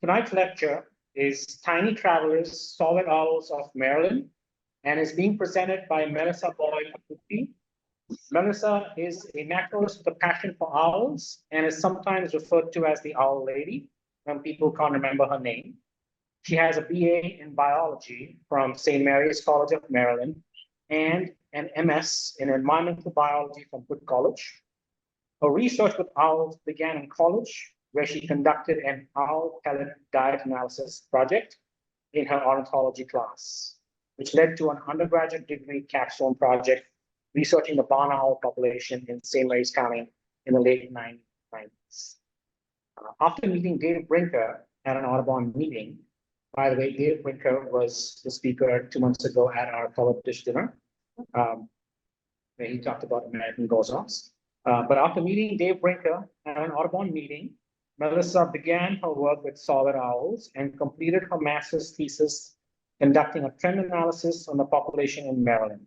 Tonight's lecture is Tiny Travelers, Saw-whet Owls of Maryland, and is being presented by Melissa Boyle Acuti. Melissa is a naturalist with a passion for owls and is sometimes referred to as the Owl Lady when people can't remember her name. She has a BA in biology from St. Mary's College of Maryland and an MS in environmental biology from Hood College. Her research with owls began in college, where she conducted an owl pellet diet analysis project in her ornithology class, which led to an undergraduate degree capstone project researching the barn owl population in St. Mary's County in the late 1990s. After meeting Dave Brinker at an Audubon meeting, by the way, Dave Brinker was the speaker 2 months ago at our colored dish dinner, where he talked about American goshawks. But after meeting Dave Brinker at an Audubon meeting, Melissa began her work with saw-whet owls and completed her master's thesis conducting a trend analysis on the population in Maryland.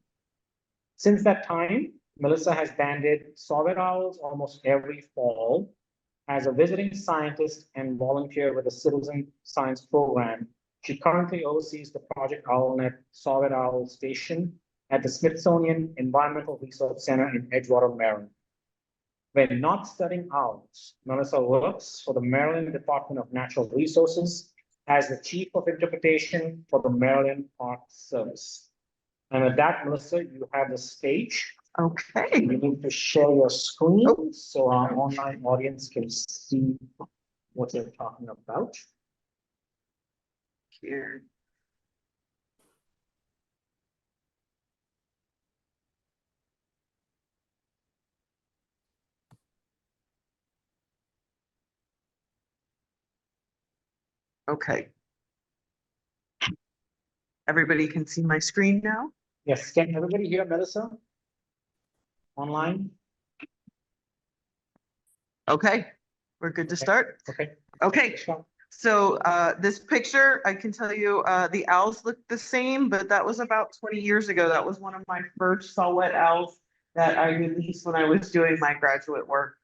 Since that time, Melissa has banded saw-whet owls almost every fall as a visiting scientist and volunteer with the Citizen Science Program. She currently oversees the Project Owlnet saw-whet owl station at the Smithsonian Environmental Research Center in Edgewater, Maryland. When not studying owls, Melissa works for the Maryland Department of Natural Resources as the Chief of Interpretation for the Maryland Park Service. And with that, Melissa, you have the stage. Okay. You need to share your screen so our online audience can see what you're talking about. Here. Okay. Everybody can see my screen now? Yes, can everybody hear Melissa? Online? Okay, we're good to start. Okay. Okay, so this picture, I can tell you the owls look the same, but that was about 20 years ago. That was one of my first saw-whet owls that I released when I was doing my graduate work.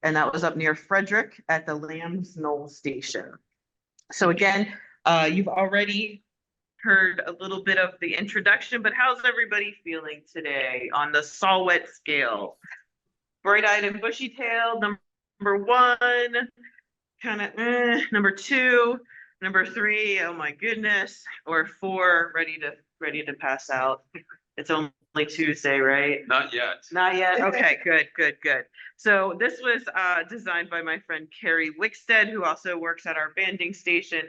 And that was up near Frederick at the Lamb's Knoll Station. So again, you've already heard a little bit of the introduction, but how's everybody feeling today on the saw-whet scale? Bright-eyed and bushy-tailed, number one, kind of number two, number three, oh my goodness, or four, ready to pass out. It's only Tuesday, right? Not yet. Not yet. Okay, good. So this was designed by my friend Carrie Wickstead, who also works at our banding station.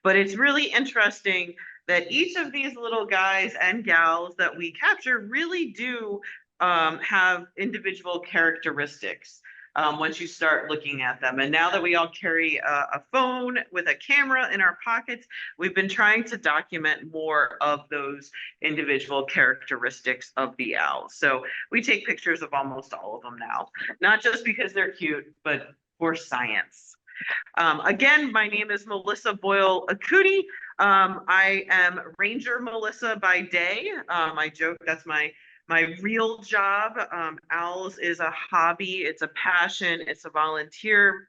But it's really interesting that each of these little guys and gals that we capture really do have individual characteristics once you start looking at them. And now that we all carry a phone with a camera in our pockets, we've been trying to document more of those individual characteristics of the owls. So we take pictures of almost all of them now, not just because they're cute, but for science. Again, my name is Melissa Boyle Acuti. I am Ranger Melissa by day. I joke that's my real job. Owls is a hobby, it's a passion, it's a volunteer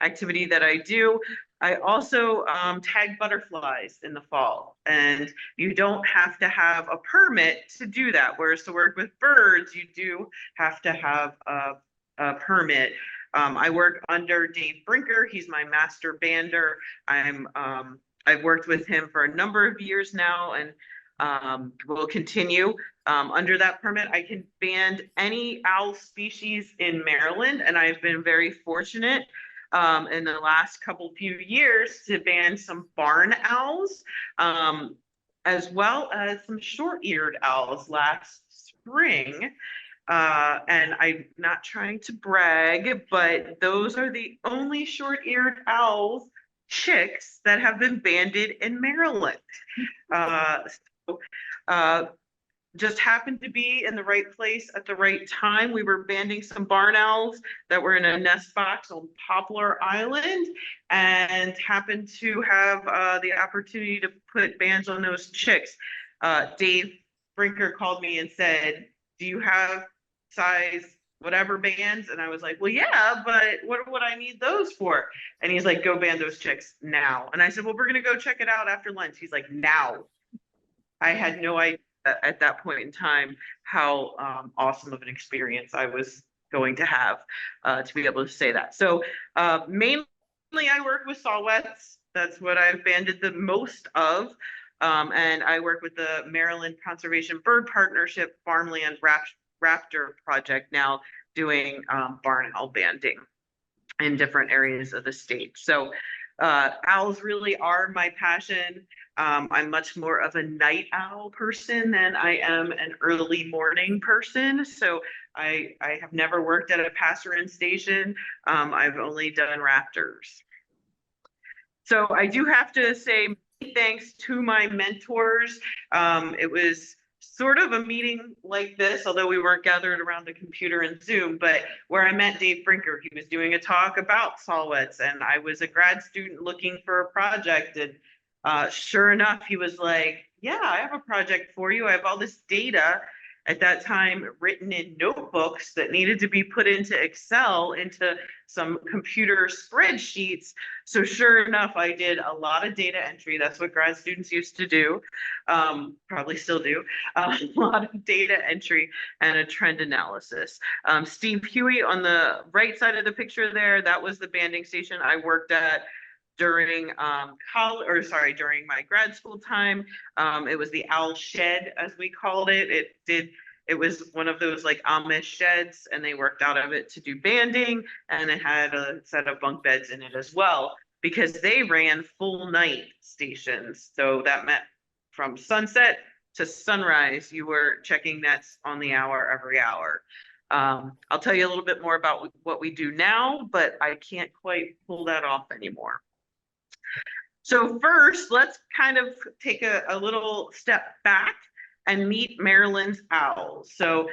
activity that I do. I also tag butterflies in the fall, and you don't have to have a permit to do that. Whereas to work with birds, you do have to have a permit. I work under Dave Brinker. He's my master bander. I've worked with him for a number of years now, and will continue. Under that permit, I can band any owl species in Maryland, and I've been very fortunate in the last few years to band some barn owls, as well as some short-eared owls last spring. And I'm not trying to brag, but those are the only short-eared owls chicks that have been banded in Maryland. Just happened to be in the right place at the right time. We were banding some barn owls that were in a nest box on Poplar Island, and happened to have the opportunity to put bands on those chicks. Dave Brinker called me and said, "Do you have size whatever bands. And I was like, well, yeah, but what would I need those for? And he's like, go band those chicks now. And I said, well, we're going to go check it out after lunch. He's like, now. I had no idea at that point in time how awesome of an experience I was going to have to be able to say that. So mainly I work with saw-whets. That's what I've banded the most of. And I work with the Maryland Conservation Bird Partnership Farmland Raptor Project now, doing barn owl banding in different areas of the state. So owls really are my passion. I'm much more of a night owl person than I am an early morning person. So I have never worked at a passerine station. I've only done raptors. So I do have to say thanks to my mentors. It was sort of a meeting like this, although we weren't gathered around a computer and Zoom, but where I met Dave Brinker. He was doing a talk about saw-whets, and I was a grad student looking for a project. And sure enough, he was like, yeah, I have a project for you. I have all this data at that time written in notebooks that needed to be put into Excel, into some computer spreadsheets. So sure enough, I did a lot of data entry. That's what grad students used to do, probably still do, a lot of data entry and a trend analysis. Steve Huey on the right side of the picture there, that was the banding station I worked at during during my grad school time. It was the owl shed, as we called it. It was one of those like Amish sheds, and they worked out of it to do banding, and it had a set of bunk beds in it as well, because they ran full night stations. So that meant from sunset to sunrise, you were checking nets on the hour every hour. I'll tell you a little bit more about what we do now, but I can't quite pull that off anymore. So first, let's kind of take a little step back and meet Maryland's owls. So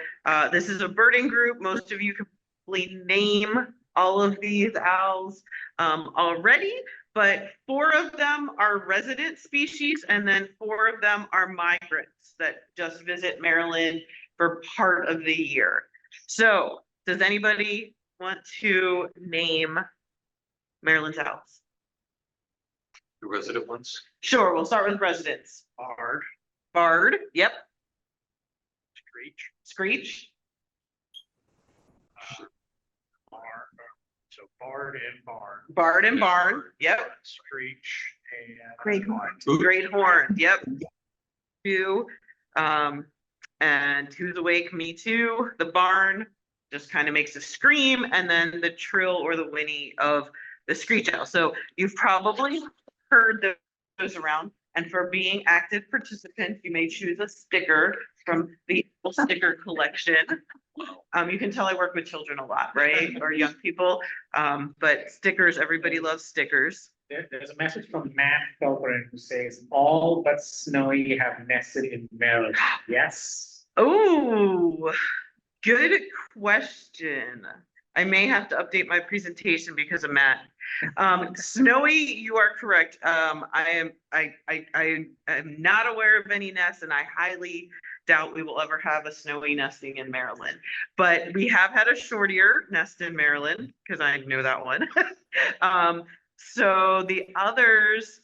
this is a birding group. Most of you can probably name all of these owls already, but 4 of them are resident species, and then 4 of them are migrants that just visit Maryland for part of the year. So does anybody want to name Maryland's owls? The resident ones? Sure, we'll start with residents. Bard, yep. Screech. So Bard and Barn. Bard and Barn, yep. Screech and Great Horn, yep. Two, and Who's Awake? Me Too. The Barn just kind of makes a scream, and then the trill or the whinny of the screech owl. So you've probably heard those around. And for being active participants, you may choose a sticker from the sticker collection. You can tell I work with children a lot, right? Or young people. But stickers, everybody loves stickers. There's a message from Matt Felperin who says, all but Snowy have nested in Maryland. Yes. Oh, good question. I may have to update my presentation because of Matt. Snowy, you are correct. I am not aware of any nests, and I highly doubt we will ever have a snowy nesting in Maryland. But we have had a short ear nest in Maryland, because I know that one. So the others,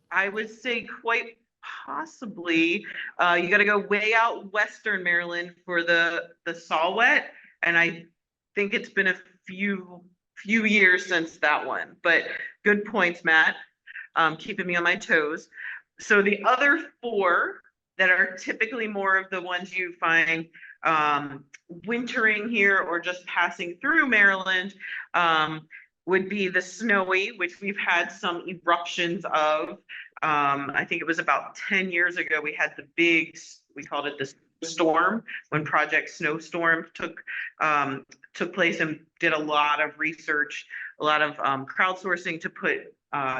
I would say quite possibly, you got to go way out western Maryland for the saw-whet, and I think it's been a few years since that one, but good points, Matt. Keeping me on my toes. So the other 4 that are typically more of the ones you find wintering here or just passing through Maryland would be the snowy, which we've had some eruptions of. I think it was about 10 years ago, we had the big, we called it the storm, when Project Snowstorm took place, and did a lot of research, a lot of crowdsourcing to put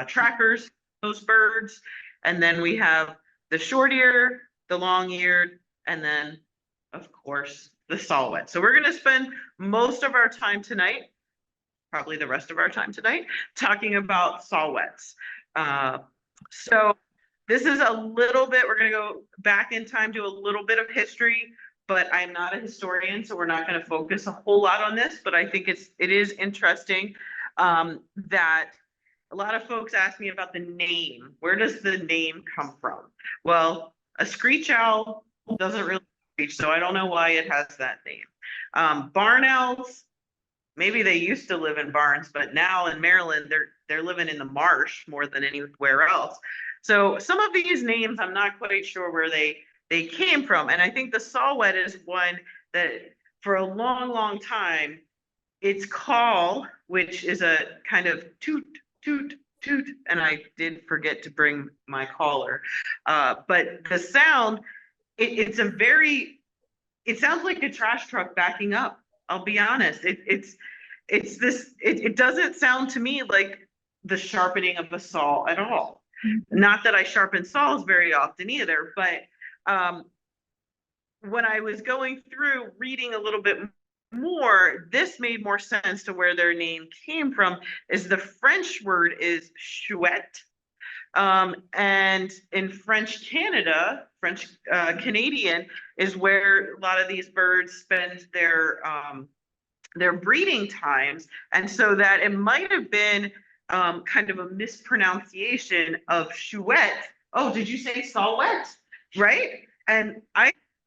trackers, those birds. And then we have the short-eared, the long-eared, and then of course the saw-whet. So we're going to spend most of our time tonight, probably the rest of our time tonight, talking about saw-whets. So this is a little bit, we're going to go back in time, do a little bit of history but I'm not a historian, so we're not going to focus a whole lot on this, but I think it is interesting that a lot of folks ask me about the name. Where does the name come from? Well, a screech owl doesn't really screech, so I don't know why it has that name. Barn owls, maybe they used to live in barns, but now in Maryland, they're living in the marsh more than anywhere else. So some of these names, I'm not quite sure where they came from. And I think the saw-whet is one that for a long, long time, its call, which is a kind of toot, toot, toot, and I did forget to bring my caller. But the sound, it sounds like a trash truck backing up. I'll be honest. It doesn't sound to me like the sharpening of a saw at all. Not that I sharpen saws very often either, but when I was going through reading a little bit more, this made more sense to where their name came from. Is the French word is chouette, and in French Canada, French Canadian is where a lot of these birds spend their breeding times, and so that it might have been kind of a mispronunciation of chouette. Oh, did you say saw-whet? Right? And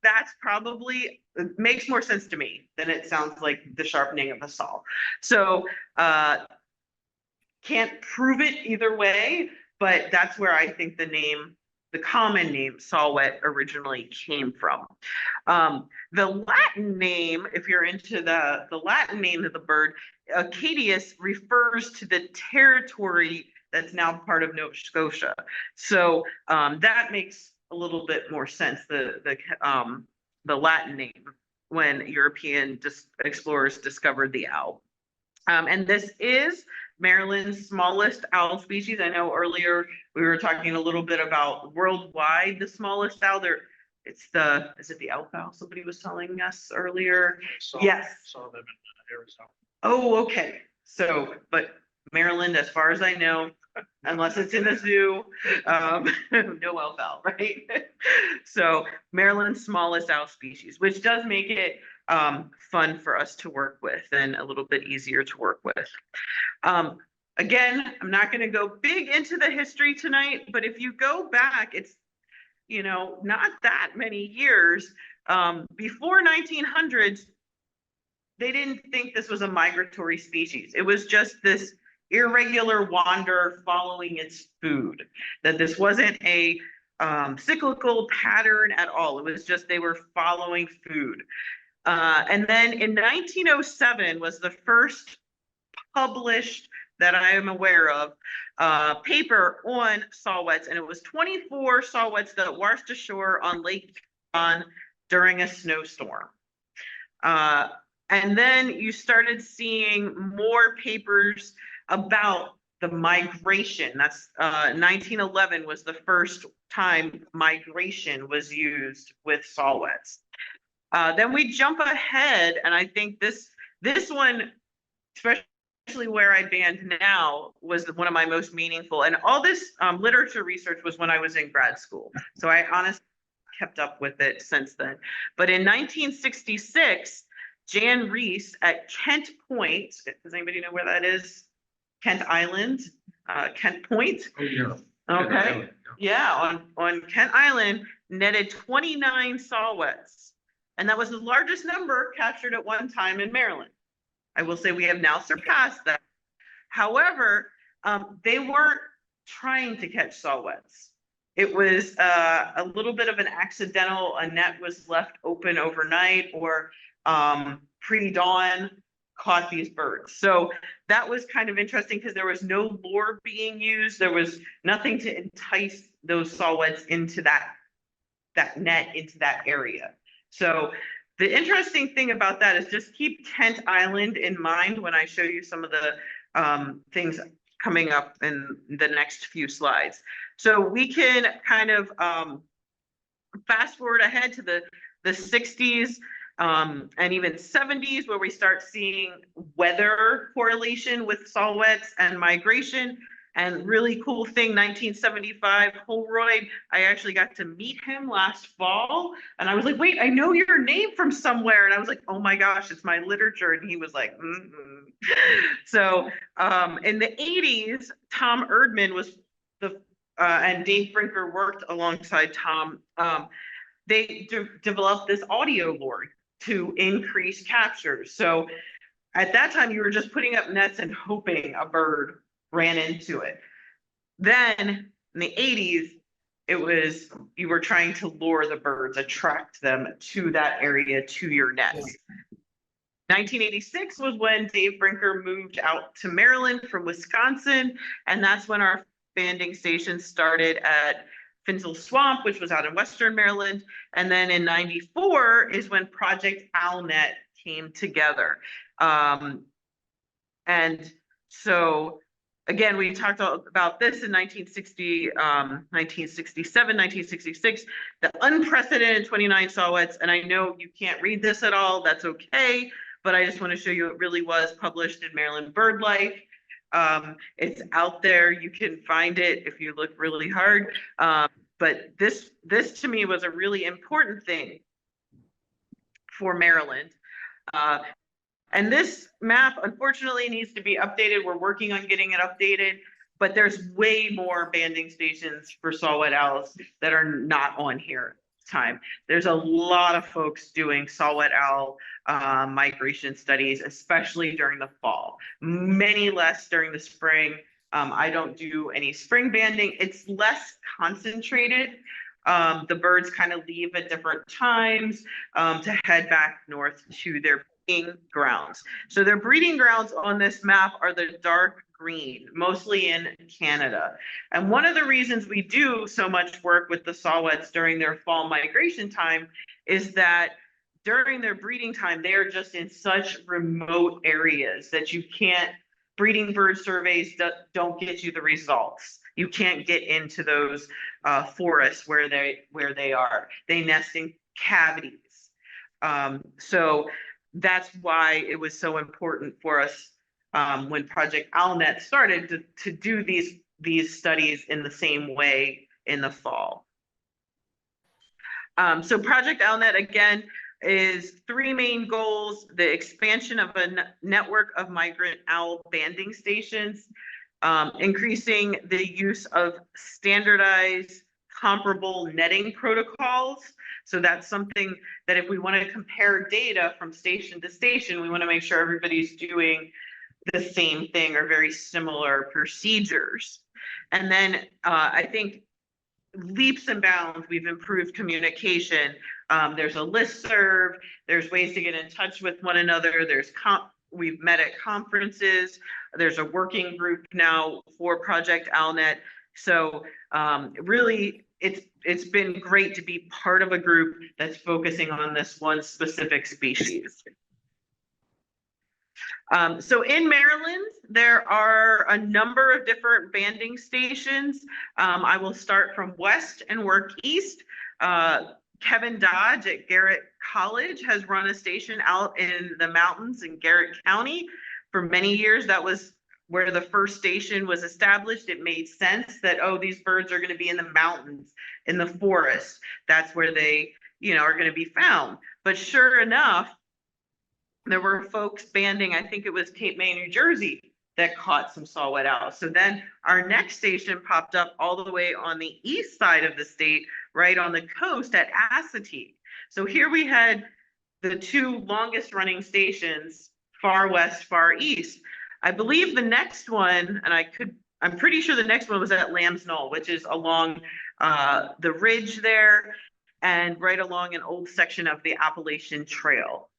that's probably makes more sense to me than it sounds like the sharpening of a saw. So can't prove it either way, but that's where I think the common name saw-whet originally came from. The Latin name, if you're into the Latin name of the bird, Acadius, refers to the territory that's now part of Nova Scotia. So that makes a little bit more sense, the Latin name, when European explorers discovered the owl. And this is Maryland's smallest owl species. I know earlier we were talking a little bit about worldwide the smallest owl. Is it the elf owl? Somebody was telling us earlier. Yes. Saw them in Arizona. Oh, okay. So, but Maryland, as far as I know, unless it's in a zoo, no elf owl, right? So Maryland's smallest owl species, which does make it fun for us to work with and a little bit easier to work with. Again, I'm not going to go big into the history tonight, but if you go back, it's, not that many years before 1900s, they didn't think this was a migratory species. It was just this irregular wander following its food, that this wasn't a cyclical pattern at all. It was just they were following food. And then in 1907 was the first published, that I am aware of, paper on saw-whets, and it was 24 saw-whets that washed ashore on Lake Huron during a snowstorm. And then you started seeing more papers about the migration. That's 1911 was the first time migration was used with saw-whets. Then we jump ahead, and I think this one, especially where I band now, was one of my most meaningful. And all this literature research was when I was in grad school. So I honestly kept up with it since then. But in 1966, Jan Reese at Kent Point, does anybody know where that is? Kent Island, Kent Point. Oh, yeah. Okay. Yeah, on Kent Island, netted 29 saw-whets. And that was the largest number captured at one time in Maryland. I will say we have now surpassed that. However, they weren't trying to catch saw-whets. It was a little bit of an accidental, a net was left open overnight, or pre-dawn caught these birds. So that was kind of interesting because there was no lure being used. There was nothing to entice those saw-whets into that net, into that area. So the interesting thing about that is just keep Kent Island in mind when I show you some of the things coming up in the next few slides. So we can kind of fast forward ahead to the 60s and even 70s, where we start seeing weather correlation with saw-whets and migration. And really cool thing, 1975, Holroyd, I actually got to meet him last fall. And I was like, wait, I know your name from somewhere. And I was like, oh my gosh, it's my literature. And he was like, So in the 80s, Tom Erdman was and Dave Brinker worked alongside Tom. They developed this audio board to increase captures. So at that time, you were just putting up nets and hoping a bird ran into it. Then in the 80s, it was you were trying to lure the birds, attract them to that area, to your nets. 1986 was when Dave Brinker moved out to Maryland from Wisconsin, and that's when our banding station started at Finsel Swamp, which was out in Western Maryland. And then in 94 is when Project Owlnet came together. And so, again, we talked about this in 1960, 1967, 1966, the unprecedented 29 saw-whets. And I know you can't read this at all, that's okay, but I just want to show you it really was published in Maryland BirdLife. It's out there, you can find it if you look really hard. But this to me was a really important thing for Maryland. And this map, unfortunately, needs to be updated. We're working on getting it updated, but there's way more banding stations for saw-whet owls that are not on here at this time. There's a lot of folks doing saw-whet owl migration studies, especially during the fall. Many less during the spring. I don't do any spring banding. It's less concentrated. The birds kind of leave at different times to head back north to their breeding grounds. So their breeding grounds on this map are the dark green, mostly in Canada. And one of the reasons we do so much work with the saw-whets during their fall migration time is that during their breeding time, they are just in such remote areas that you can't, breeding bird surveys don't get you the results. You can't get into those forests where they are. They nest in cavities. So that's why it was so important for us when Project Owlnet started to do these studies in the same way in the fall. So Project Owlnet, again, is three main goals: the expansion of a network of migrant owl banding stations, increasing the use of standardized comparable netting protocols. So that's something that if we want to compare data from station to station, we want to make sure everybody's doing the same thing or very similar procedures. And then I think leaps and bounds, we've improved communication. There's a listserv, there's ways to get in touch with one another, we've met at conferences, there's a working group now for Project Owlnet. So really, it's been great to be part of a group that's focusing on this one specific species. So in Maryland, there are a number of different banding stations. I will start from west and work east. Kevin Dodge at Garrett College has run a station out in the mountains in Garrett County. For many years, that was where the first station was established. It made sense that, oh, these birds are going to be in the mountains, in the forest. That's where they, are going to be found. But sure enough, there were folks banding, I think it was Cape May, New Jersey, that caught some saw-whet owls. So then our next station popped up all the way on the east side of the state, right on the coast at Assateague. So here we had the two longest running stations, far west, far east. I believe the next one, and I'm pretty sure the next one was at Lamb's Knoll, which is along the ridge there and right along an old section of the Appalachian Trail.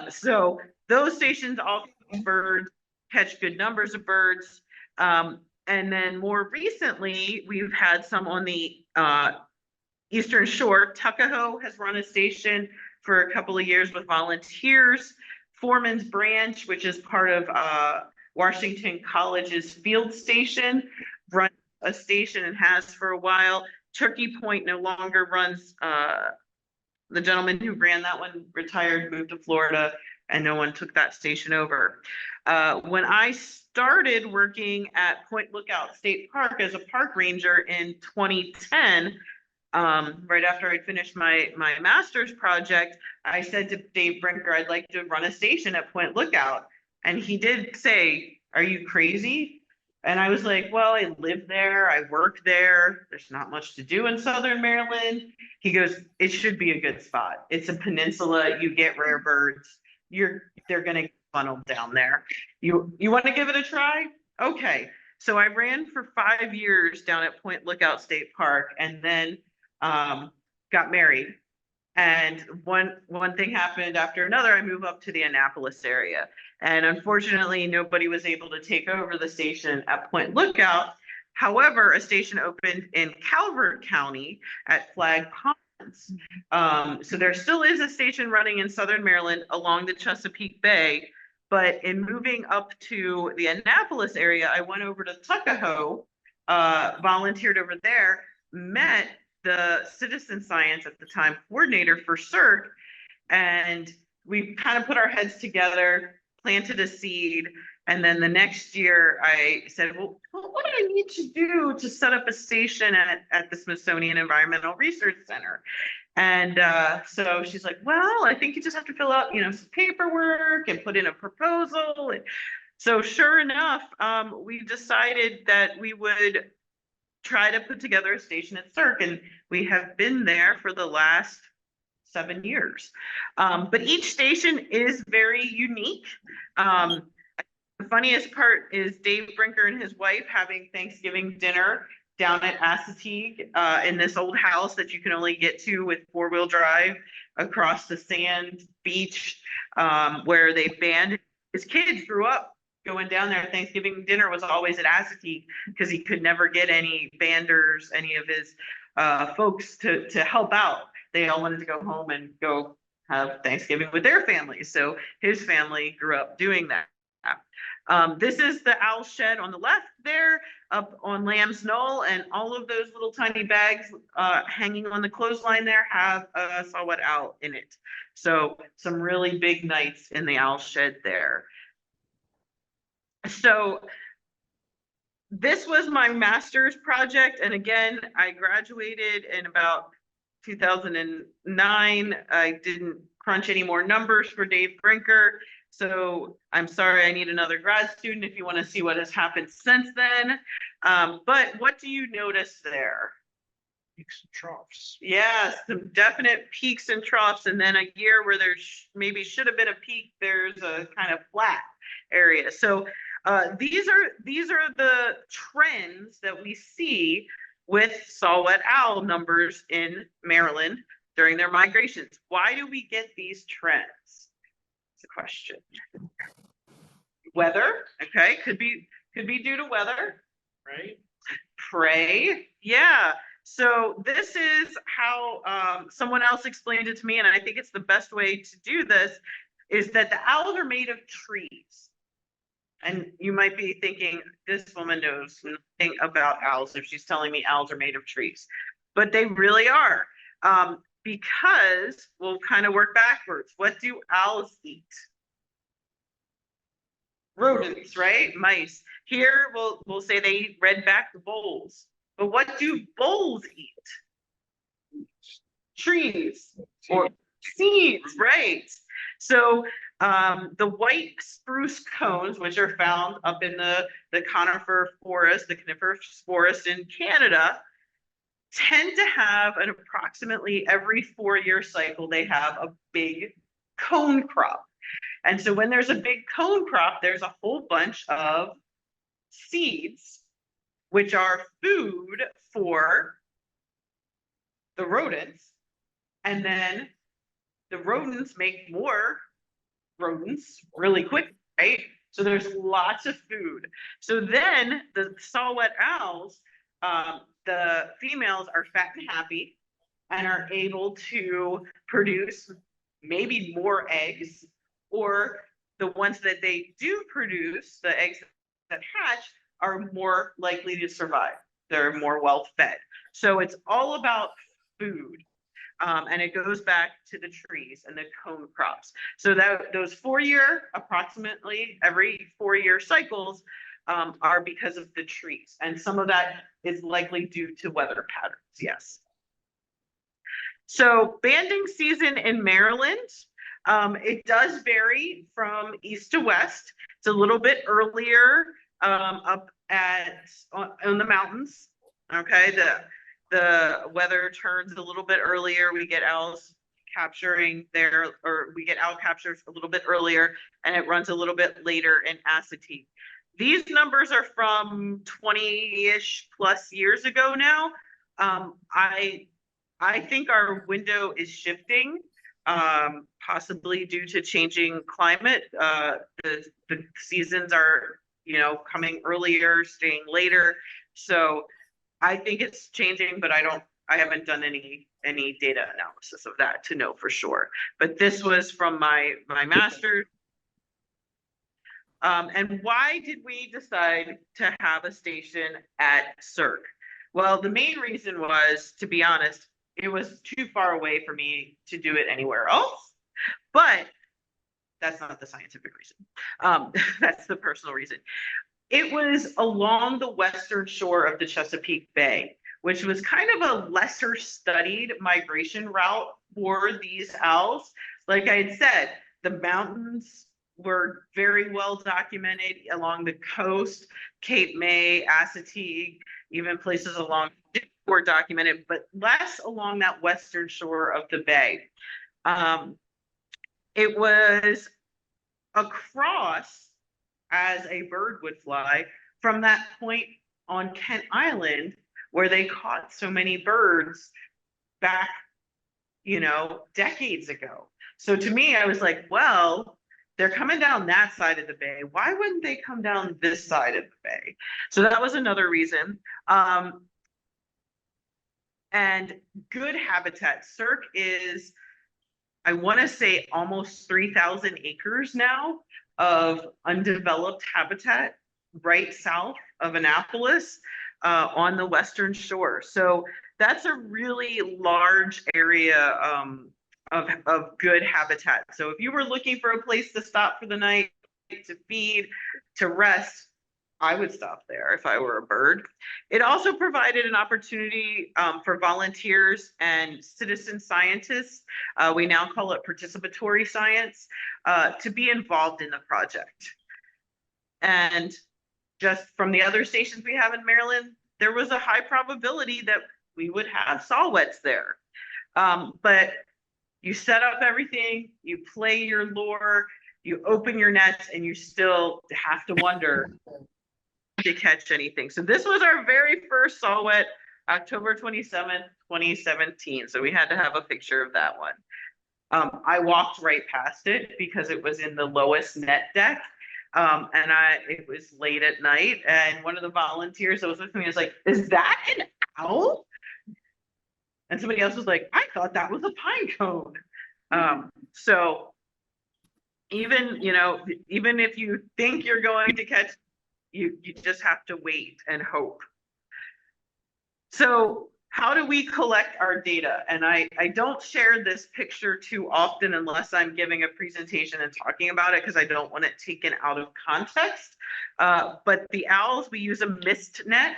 So those stations all birds, catch good numbers of birds. And then more recently, we've had some on the Eastern Shore. Tuckahoe has run a station for a couple of years with volunteers. Foreman's Branch, which is part of Washington College's field station, runs a station and has for a while. Turkey Point no longer runs. The gentleman who ran that one retired, moved to Florida, and no one took that station over. When I started working at Point Lookout State Park as a park ranger in 2010, right after I'd finished my master's project, I said to Dave Brinker, I'd like to run a station at Point Lookout. And he did say, "Are you crazy?" And I was like, "Well, I live there, I work there. There's not much to do in Southern Maryland." He goes, "It should be a good spot. It's a peninsula. You get rare birds. They're going to funnel down there. You want to give it a try?" Okay. So I ran for 5 years down at Point Lookout State Park, and then got married. And one thing happened after another. I moved up to the Annapolis area, and unfortunately, nobody was able to take over the station at Point Lookout. However, a station opened in Calvert County at Flag Ponds. So there still is a station running in Southern Maryland along the Chesapeake Bay. But in moving up to the Annapolis area, I went over to Tuckahoe, volunteered over there, met the citizen science at the time coordinator for CERC, and we kind of put our heads together, planted a seed, and then the next year I said, well, what do I need to do to set up a station at the Smithsonian Environmental Research Center? And so she's like, well, I think you just have to fill out, some paperwork and put in a proposal. And so sure enough, we decided that we would try to put together a station at CERC, and we have been there for the last 7 years. But each station is very unique. The funniest part is Dave Brinker and his wife having Thanksgiving dinner down at Assateague in this old house that you can only get to with 4-wheel drive across the sand beach, where they banned. His kids grew up going down there. Thanksgiving dinner was always at Assateague because he could never get any banders, any of his folks to help out. They all wanted to go home and go have Thanksgiving with their families. So his family grew up doing that. This is the owl shed on the left there, up on Lamb's Knoll, and all of those little tiny bags hanging on the clothesline there have a saw-whet owl in it. So some really big nights in the owl shed there. So this was my master's project, and again, I graduated in about 2009. I didn't crunch any more numbers for Dave Brinker, so I'm sorry, I need another grad student if you want to see what has happened since then. But what do you notice there? Peaks and troughs. Yeah, some definite peaks and troughs, and then a year where there maybe should have been a peak, there's a kind of flat area. So these are the trends that we see with saw-whet owl numbers in Maryland during their migrations. Why do we get these trends? It's a question. Weather, okay, could be due to weather, right? Prey, yeah. So this is how someone else explained it to me, and I think it's the best way to do this, is that the owls are made of trees. And you might be thinking, this woman knows nothing about owls if she's telling me owls are made of trees. But they really are. Because we'll kind of work backwards. What do owls eat? Rodents, right? Mice. Here we'll say they eat red-backed voles. But what do voles eat? Trees or seeds, right? So the white spruce cones, which are found up in the coniferous forest in Canada, tend to have an approximately every 4-year cycle, they have a big cone crop. And so when there's a big cone crop, there's a whole bunch of seeds, which are food for the rodents. And then the rodents make more rodents really quick, right? So there's lots of food. So then the saw-whet owls, the females are fat and happy and are able to produce maybe more eggs, or the ones that they do produce, the eggs that hatch, are more likely to survive. They're more well fed. So it's all about food. And it goes back to the trees and the cone crops. So that those 4-year, approximately every 4-year cycles are because of the trees. And some of that is likely due to weather patterns, yes. So banding season in Maryland, it does vary from east to west. It's a little bit earlier up on the mountains. Okay, the weather turns a little bit earlier. We get owls capturing we get owl captures a little bit earlier, and it runs a little bit later in Assateague. These numbers are from 20-ish plus years ago now. I think our window is shifting, possibly due to changing climate. The seasons are, coming earlier, staying later. So I think it's changing, but I haven't done any data analysis of that to know for sure. But this was from my master's. And why did we decide to have a station at Cirque? Well, the main reason was, to be honest, it was too far away for me to do it anywhere else. But that's not the scientific reason. That's the personal reason. It was along the western shore of the Chesapeake Bay, which was kind of a lesser studied migration route for these owls. Like I had said, the mountains were very well documented along the coast. Cape May, Assateague, even places along were documented, but less along that western shore of the bay. It was across, as a bird would fly, from that point on Kent Island where they caught so many birds back, decades ago. So to me, I was like, well, they're coming down that side of the bay. Why wouldn't they come down this side of the bay? So that was another reason. And good habitat. Cirque is, I want to say, almost 3,000 acres now of undeveloped habitat right south of Annapolis on the western shore. So that's a really large area of good habitat. So if you were looking for a place to stop for the night, to feed, to rest, I would stop there if I were a bird. It also provided an opportunity for volunteers and citizen scientists, we now call it participatory science, to be involved in the project. And just from the other stations we have in Maryland, there was a high probability that we would have saw-whets there. But you set up everything, you play your lure, you open your nets, and you still have to wonder to catch anything. So this was our very first saw-whet, October 27th, 2017. So we had to have a picture of that one. I walked right past it because it was in the lowest net deck. And it was late at night, and one of the volunteers that was with me was like, "Is that an owl?" And somebody else was like, "I thought that was a pine cone." So even if you think you're going to catch, you just have to wait and hope. So how do we collect our data? And I don't share this picture too often unless I'm giving a presentation and talking about it, because I don't want it taken out of context. But the owls, we use a mist net,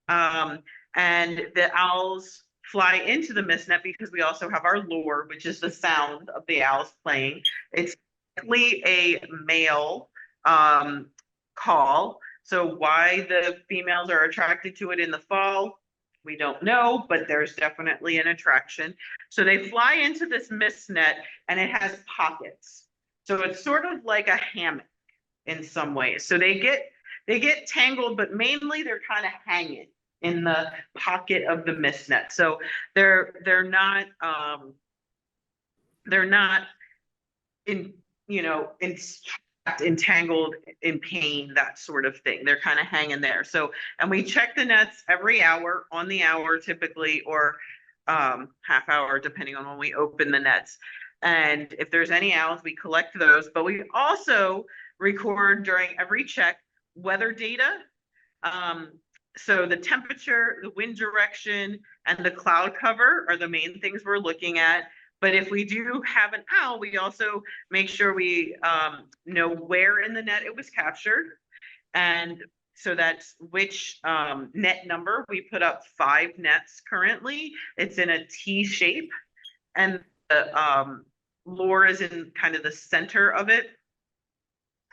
and the owls fly into the mist net because we also have our lure, which is the sound of the owls playing. It's typically a male call. So why the females are attracted to it in the fall, we don't know, but there's definitely an attraction. So they fly into this mist net, and it has pockets. So it's sort of like a hammock in some ways. So they get tangled, but mainly they're kind of hanging in the pocket of the mist net. So they're not entangled, in pain, that sort of thing. They're kind of hanging there. So, and we check the nets every hour, on the hour typically, or half hour depending on when we open the nets. And if there's any owls, we collect those. But we also record during every check weather data, So the temperature, the wind direction, and the cloud cover are the main things we're looking at. But if we do have an owl, we also make sure we know where in the net it was captured. And so that's which net number. We put up 5 nets currently. It's in a T shape. And the lure is in kind of the center of it.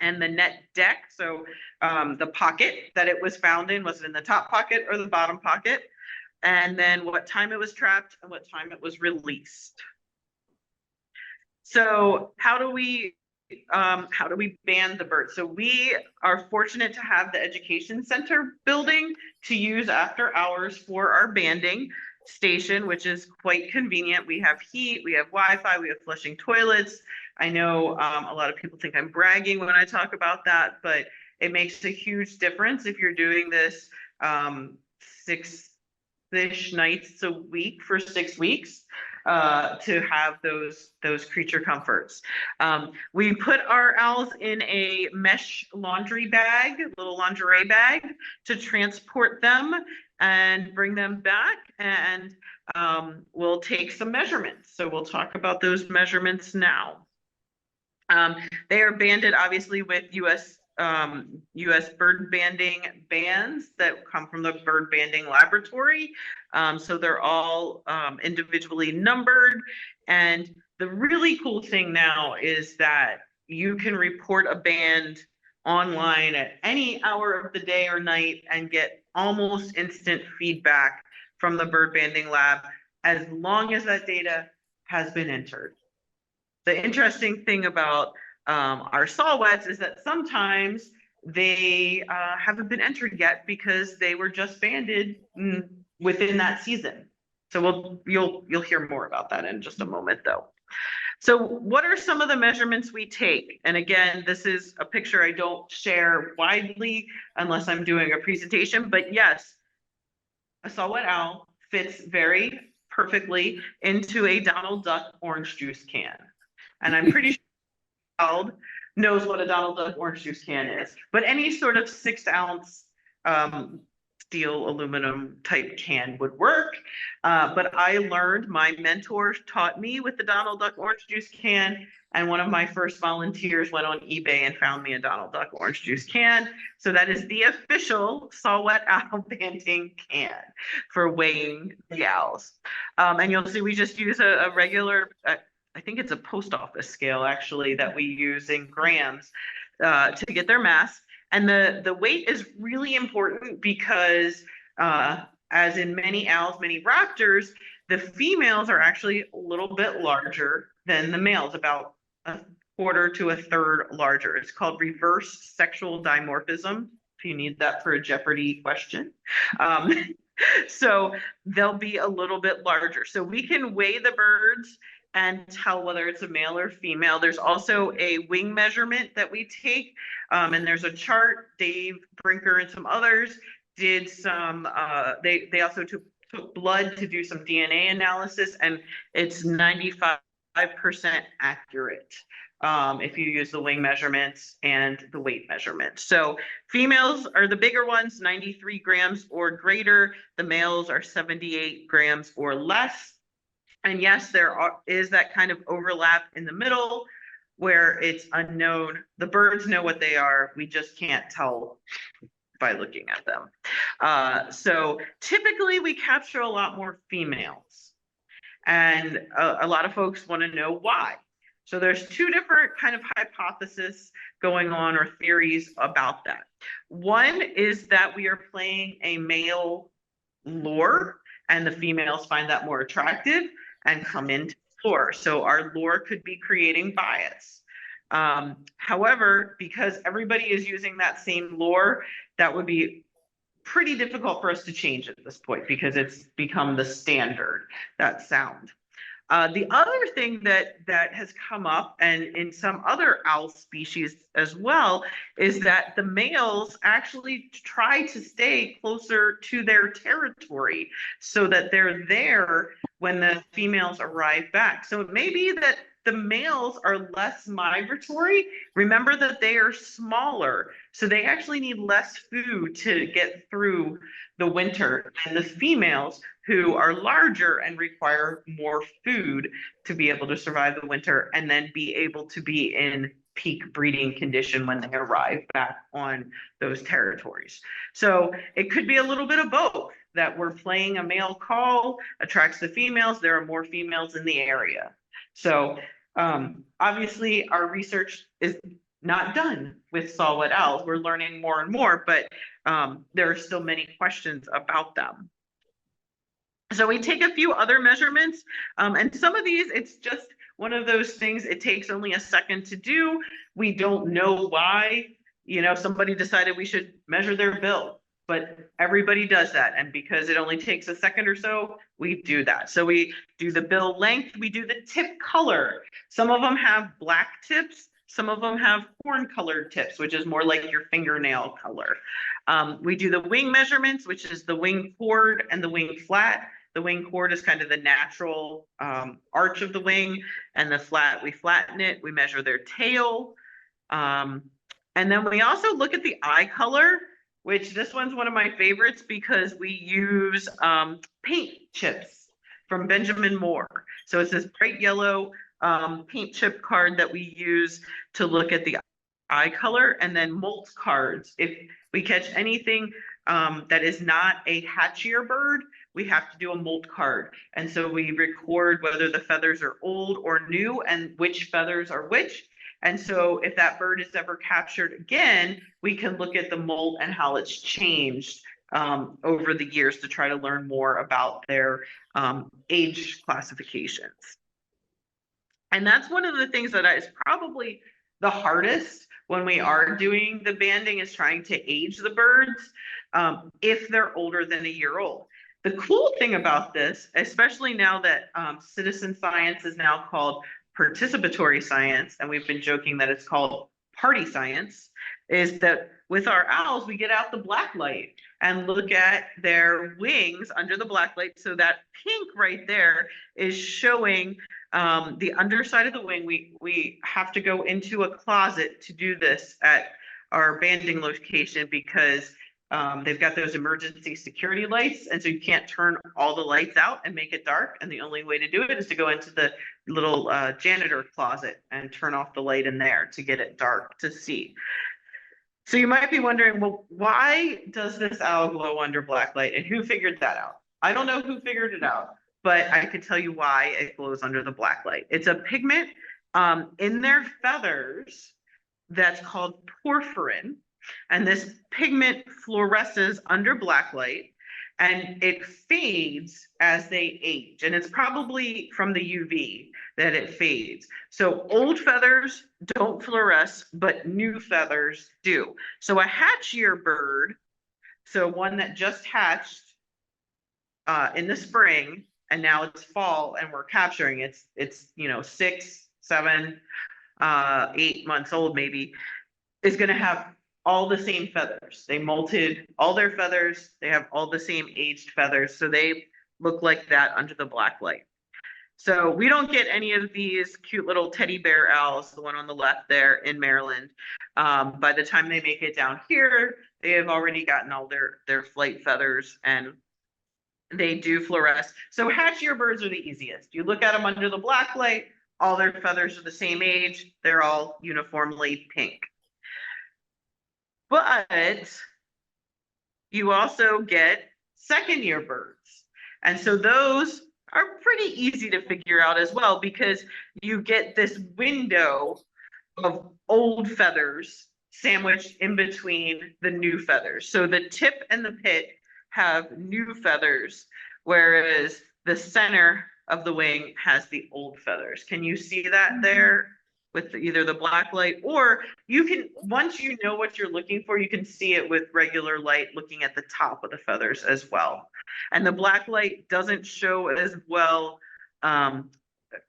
And the net deck, so the pocket that it was found in, was it in the top pocket or the bottom pocket? And then what time it was trapped and what time it was released. So how do we ban the bird? So we are fortunate to have the education center building to use after hours for our banding station, which is quite convenient. We have heat, we have Wi-Fi, we have flushing toilets. I know a lot of people think I'm bragging when I talk about that, but it makes a huge difference if you're doing this 6-ish nights a week for 6 weeks to have those creature comforts. We put our owls in a mesh laundry bag, little lingerie bag, to transport them and bring them back, and we'll take some measurements. So we'll talk about those measurements now. They are banded obviously with US bird banding bands that come from the bird banding laboratory. So they're all individually numbered. And the really cool thing now is that you can report a band online at any hour of the day or night and get almost instant feedback from the bird banding lab, as long as that data has been entered. The interesting thing about our saw-whets is that sometimes they haven't been entered yet because they were just banded within that season. So you'll hear more about that in just a moment, though. So what are some of the measurements we take? And again, this is a picture I don't share widely unless I'm doing a presentation, but yes, a saw-whet owl fits very perfectly into a Donald Duck orange juice can. And I'm pretty sure the child knows what a Donald Duck orange juice can is, but any sort of 6-ounce steel aluminum type can would work. But I learned, my mentor taught me with the Donald Duck orange juice can, and one of my first volunteers went on eBay and found me a Donald Duck orange juice can. So that is the official saw-whet owl banding can for weighing the owls. And you'll see we just use a regular, I think it's a post office scale actually, that we use in grams to get their mass. And the weight is really important because as in many owls, many raptors, the females are actually a little bit larger than the males, about 1/4 to 1/3 larger. It's called reverse sexual dimorphism, if you need that for a Jeopardy question. So they'll be a little bit larger. So we can weigh the birds and tell whether it's a male or female. There's also a wing measurement that we take, and there's a chart. Dave Brinker and some others did some, they also took blood to do some DNA analysis, and it's 95% accurate if you use the wing measurements and the weight measurements. So females are the bigger ones, 93 grams or greater. The males are 78 grams or less. And yes, there is that kind of overlap in the middle where it's unknown. The birds know what they are. We just can't tell by looking at them. So typically we capture a lot more females. And a lot of folks want to know why. So there's 2 different kind of hypotheses going on, or theories about that. One is that we are playing a male lure and the females find that more attractive and come into the lure. So our lure could be creating bias. However, because everybody is using that same lure, that would be pretty difficult for us to change at this point because it's become the standard, that sound. The other thing that has come up, and in some other owl species as well, is that the males actually try to stay closer to their territory so that they're there when the females arrive back. So it may be that the males are less migratory, remember that they are smaller, so they actually need less food to get through the winter. And the females, who are larger and require more food to be able to survive the winter and then be able to be in peak breeding condition when they arrive back on those territories. So it could be a little bit of both, that we're playing a male call, attracts the females, there are more females in the area. So obviously our research is not done with saw-whet owls. We're learning more and more, but there are still many questions about them. So we take a few other measurements, and some of these, it's just one of those things, it takes only a second to do. We don't know why, you know, somebody decided we should measure their bill, but everybody does that. And because it only takes a second or so, we do that. So we do the bill length, we do the tip color. Some of them have black tips, some of them have horn colored tips, which is more like your fingernail color. We do the wing measurements, which is the wing chord and the wing flat. The wing chord is kind of the natural arch of the wing, and the flat, we flatten it. We measure their tail. And then we also look at the eye color, which this one's one of my favorites because we use paint chips from Benjamin Moore. So it's this bright yellow paint chip card that we use to look at the eye color, and then molt cards. If we catch anything that is not a hatchier bird, we have to do a molt card. And so we record whether the feathers are old or new and which feathers are which. And so if that bird is ever captured again, we can look at the molt and how it's changed over the years to try to learn more about their age classifications. And that's one of the things that is probably the hardest when we are doing the banding, is trying to age the birds if they're older than a year old. The cool thing about this, especially now that citizen science is now called participatory science, and we've been joking that it's called party science, is that with our owls, we get out the black light and look at their wings under the black light. So that pink right there is showing the underside of the wing. We have to go into a closet to do this at our banding location because they've got those emergency security lights, and so you can't turn all the lights out and make it dark. And the only way to do it is to go into the little janitor closet and turn off the light in there to get it dark to see. So you might be wondering, well, why does this owl glow under black light, and who figured that out? I don't know who figured it out, but I can tell you why it glows under the black light. It's a pigment in their feathers that's called porphyrin. And this pigment fluoresces under black light, and it fades as they age. And it's probably from the UV that it fades. So old feathers don't fluoresce, but new feathers do. So a hatchier bird, so one that just hatched in the spring, and now it's fall and we're capturing it's you know 6, 7, 8 months old maybe, is going to have all the same feathers. They molted all their feathers. They have all the same aged feathers. So they look like that under the black light. So we don't get any of these cute little teddy bear owls, the one on the left there in Maryland. By the time they make it down here, they have already gotten all their flight feathers, and they do fluoresce. So hatchier birds are the easiest. You look at them under the black light, all their feathers are the same age. They're all uniformly pink. But you also get second year birds. And so those are pretty easy to figure out as well, because you get this window of old feathers sandwiched in between the new feathers. So the tip and the pit have new feathers, whereas the center of the wing has the old feathers. Can you see that there? With either the black light, or you can, once you know what you're looking for, you can see it with regular light looking at the top of the feathers as well. And the black light doesn't show as well,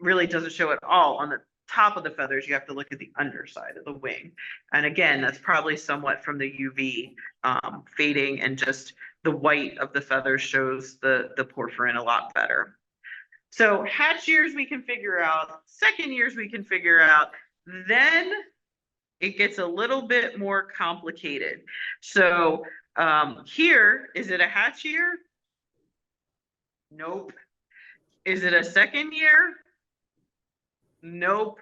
really doesn't show at all on the top of the feathers. You have to look at the underside of the wing. And again, that's probably somewhat from the UV fading, and just the white of the feathers shows the porphyrin a lot better. So hatch years we can figure out, second years we can figure out, then it gets a little bit more complicated. So here, is it a hatch year? Nope. Is it a second year? Nope.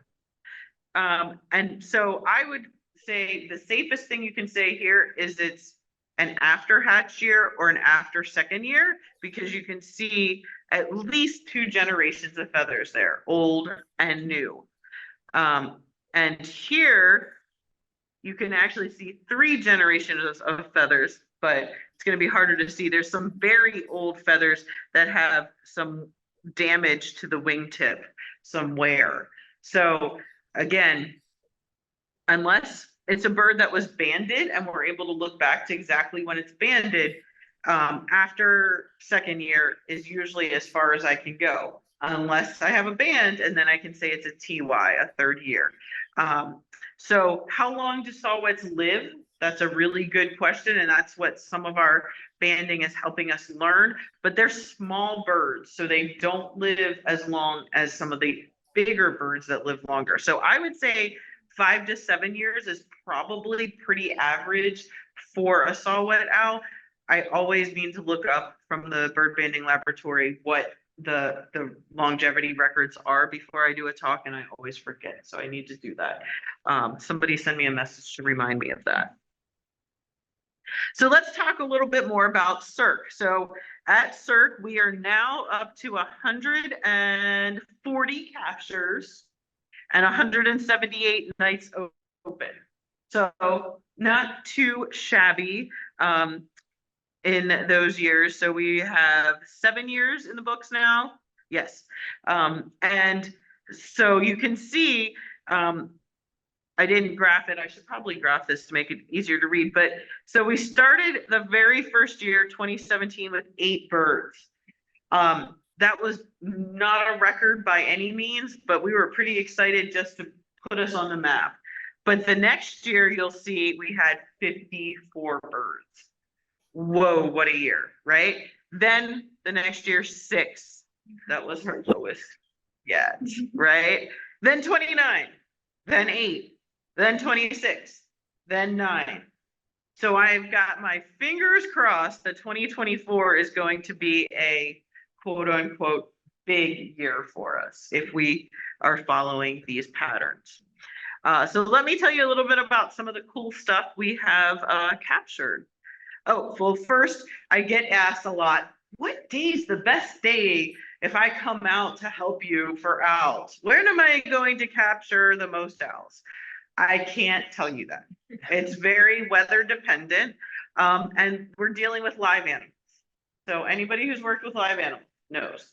And so I would say the safest thing you can say here is it's an after hatch year or an after second year, because you can see at least 2 generations of feathers there, old and new. And here you can actually see 3 generations of feathers, but it's going to be harder to see. There's some very old feathers that have some damage to the wingtip, some wear. So again, unless it's a bird that was banded and we're able to look back to exactly when it's banded, after second year is usually as far as I can go, unless I have a band, and then I can say it's a TY, a third year. So how long do saw-whets live? That's a really good question, and that's what some of our banding is helping us learn. But they're small birds, so they don't live as long as some of the bigger birds that live longer. So I would say 5 to 7 years is probably pretty average for a saw-whet owl. I always need to look up from the bird banding laboratory what the longevity records are before I do a talk, and I always forget, so I need to do that. Somebody send me a message to remind me of that. So let's talk a little bit more about CIRC. So at CIRC, we are now up to 140 captures and 178 nights open. So not too shabby in those years. So we have 7 years in the books now. Yes. And so you can see, I didn't graph it. I should probably graph this to make it easier to read. But so we started the very first year, 2017, with 8 birds. That was not a record by any means, but we were pretty excited just to put us on the map. But the next year, you'll see we had 54 birds. Whoa, what a year, right? Then the next year, 6. That was her lowest yet, right? Then 29, then 8, then 26, then 9. So I've got my fingers crossed that 2024 is going to be a quote unquote big year for us if we are following these patterns. So let me tell you a little bit about some of the cool stuff we have captured. Oh, well, first I get asked a lot, what day is the best day if I come out to help you for owls? When am I going to capture the most owls? I can't tell you that. It's very weather dependent, and we're dealing with live animals. So anybody who's worked with live animals knows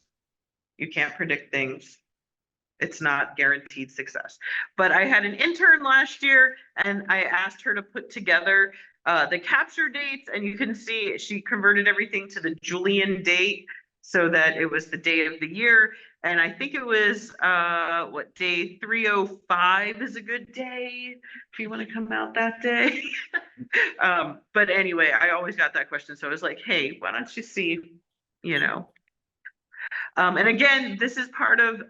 you can't predict things. It's not guaranteed success. But I had an intern last year, and I asked her to put together the capture dates, and you can see she converted everything to the Julian date so that it was the day of the year. And I think it was what, day 305 is a good day if you want to come out that day. But anyway, I always got that question, so I was like, hey, why don't you see, you know. And again, this is part of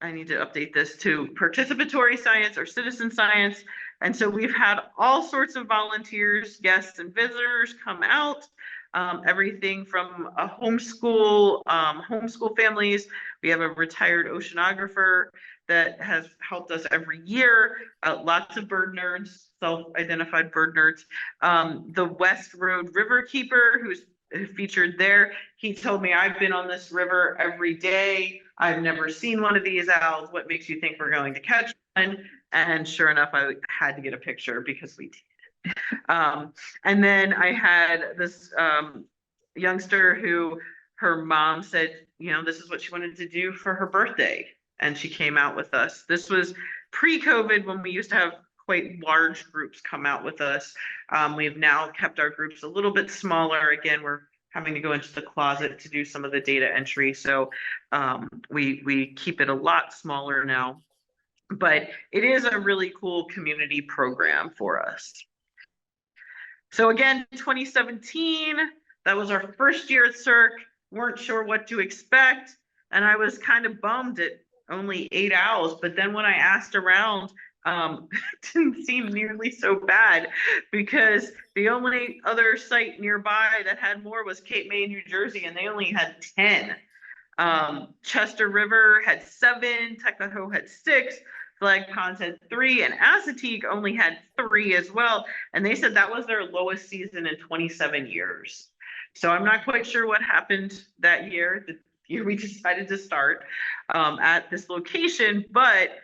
I need to update this to participatory science or citizen science. And so we've had all sorts of volunteers, guests, and visitors come out. Everything from a homeschool families. We have a retired oceanographer that has helped us every year. Lots of bird nerds, self-identified bird nerds. The West Road Riverkeeper, who's featured there, he told me, I've been on this river every day. I've never seen one of these owls. What makes you think we're going to catch one? And sure enough, I had to get a picture because we did. And then I had this youngster who her mom said, you know, this is what she wanted to do for her birthday. And she came out with us. This was pre-COVID when we used to have quite large groups come out with us. We've now kept our groups a little bit smaller. Again, we're having to go into the closet to do some of the data entry. So we keep it a lot smaller now. But it is a really cool community program for us. So again, 2017, that was our first year at CIRC. Weren't sure what to expect. And I was kind of bummed at only 8 owls, but then when I asked around, it didn't seem nearly so bad, because the only other site nearby that had more was Cape May, New Jersey, and they only had 10. Chester River had 7, Tuckahoe had 6, Flag Ponds had 3, and Assateague only had 3 as well. And they said that was their lowest season in 27 years. So I'm not quite sure what happened that year, the year we decided to start at this location, but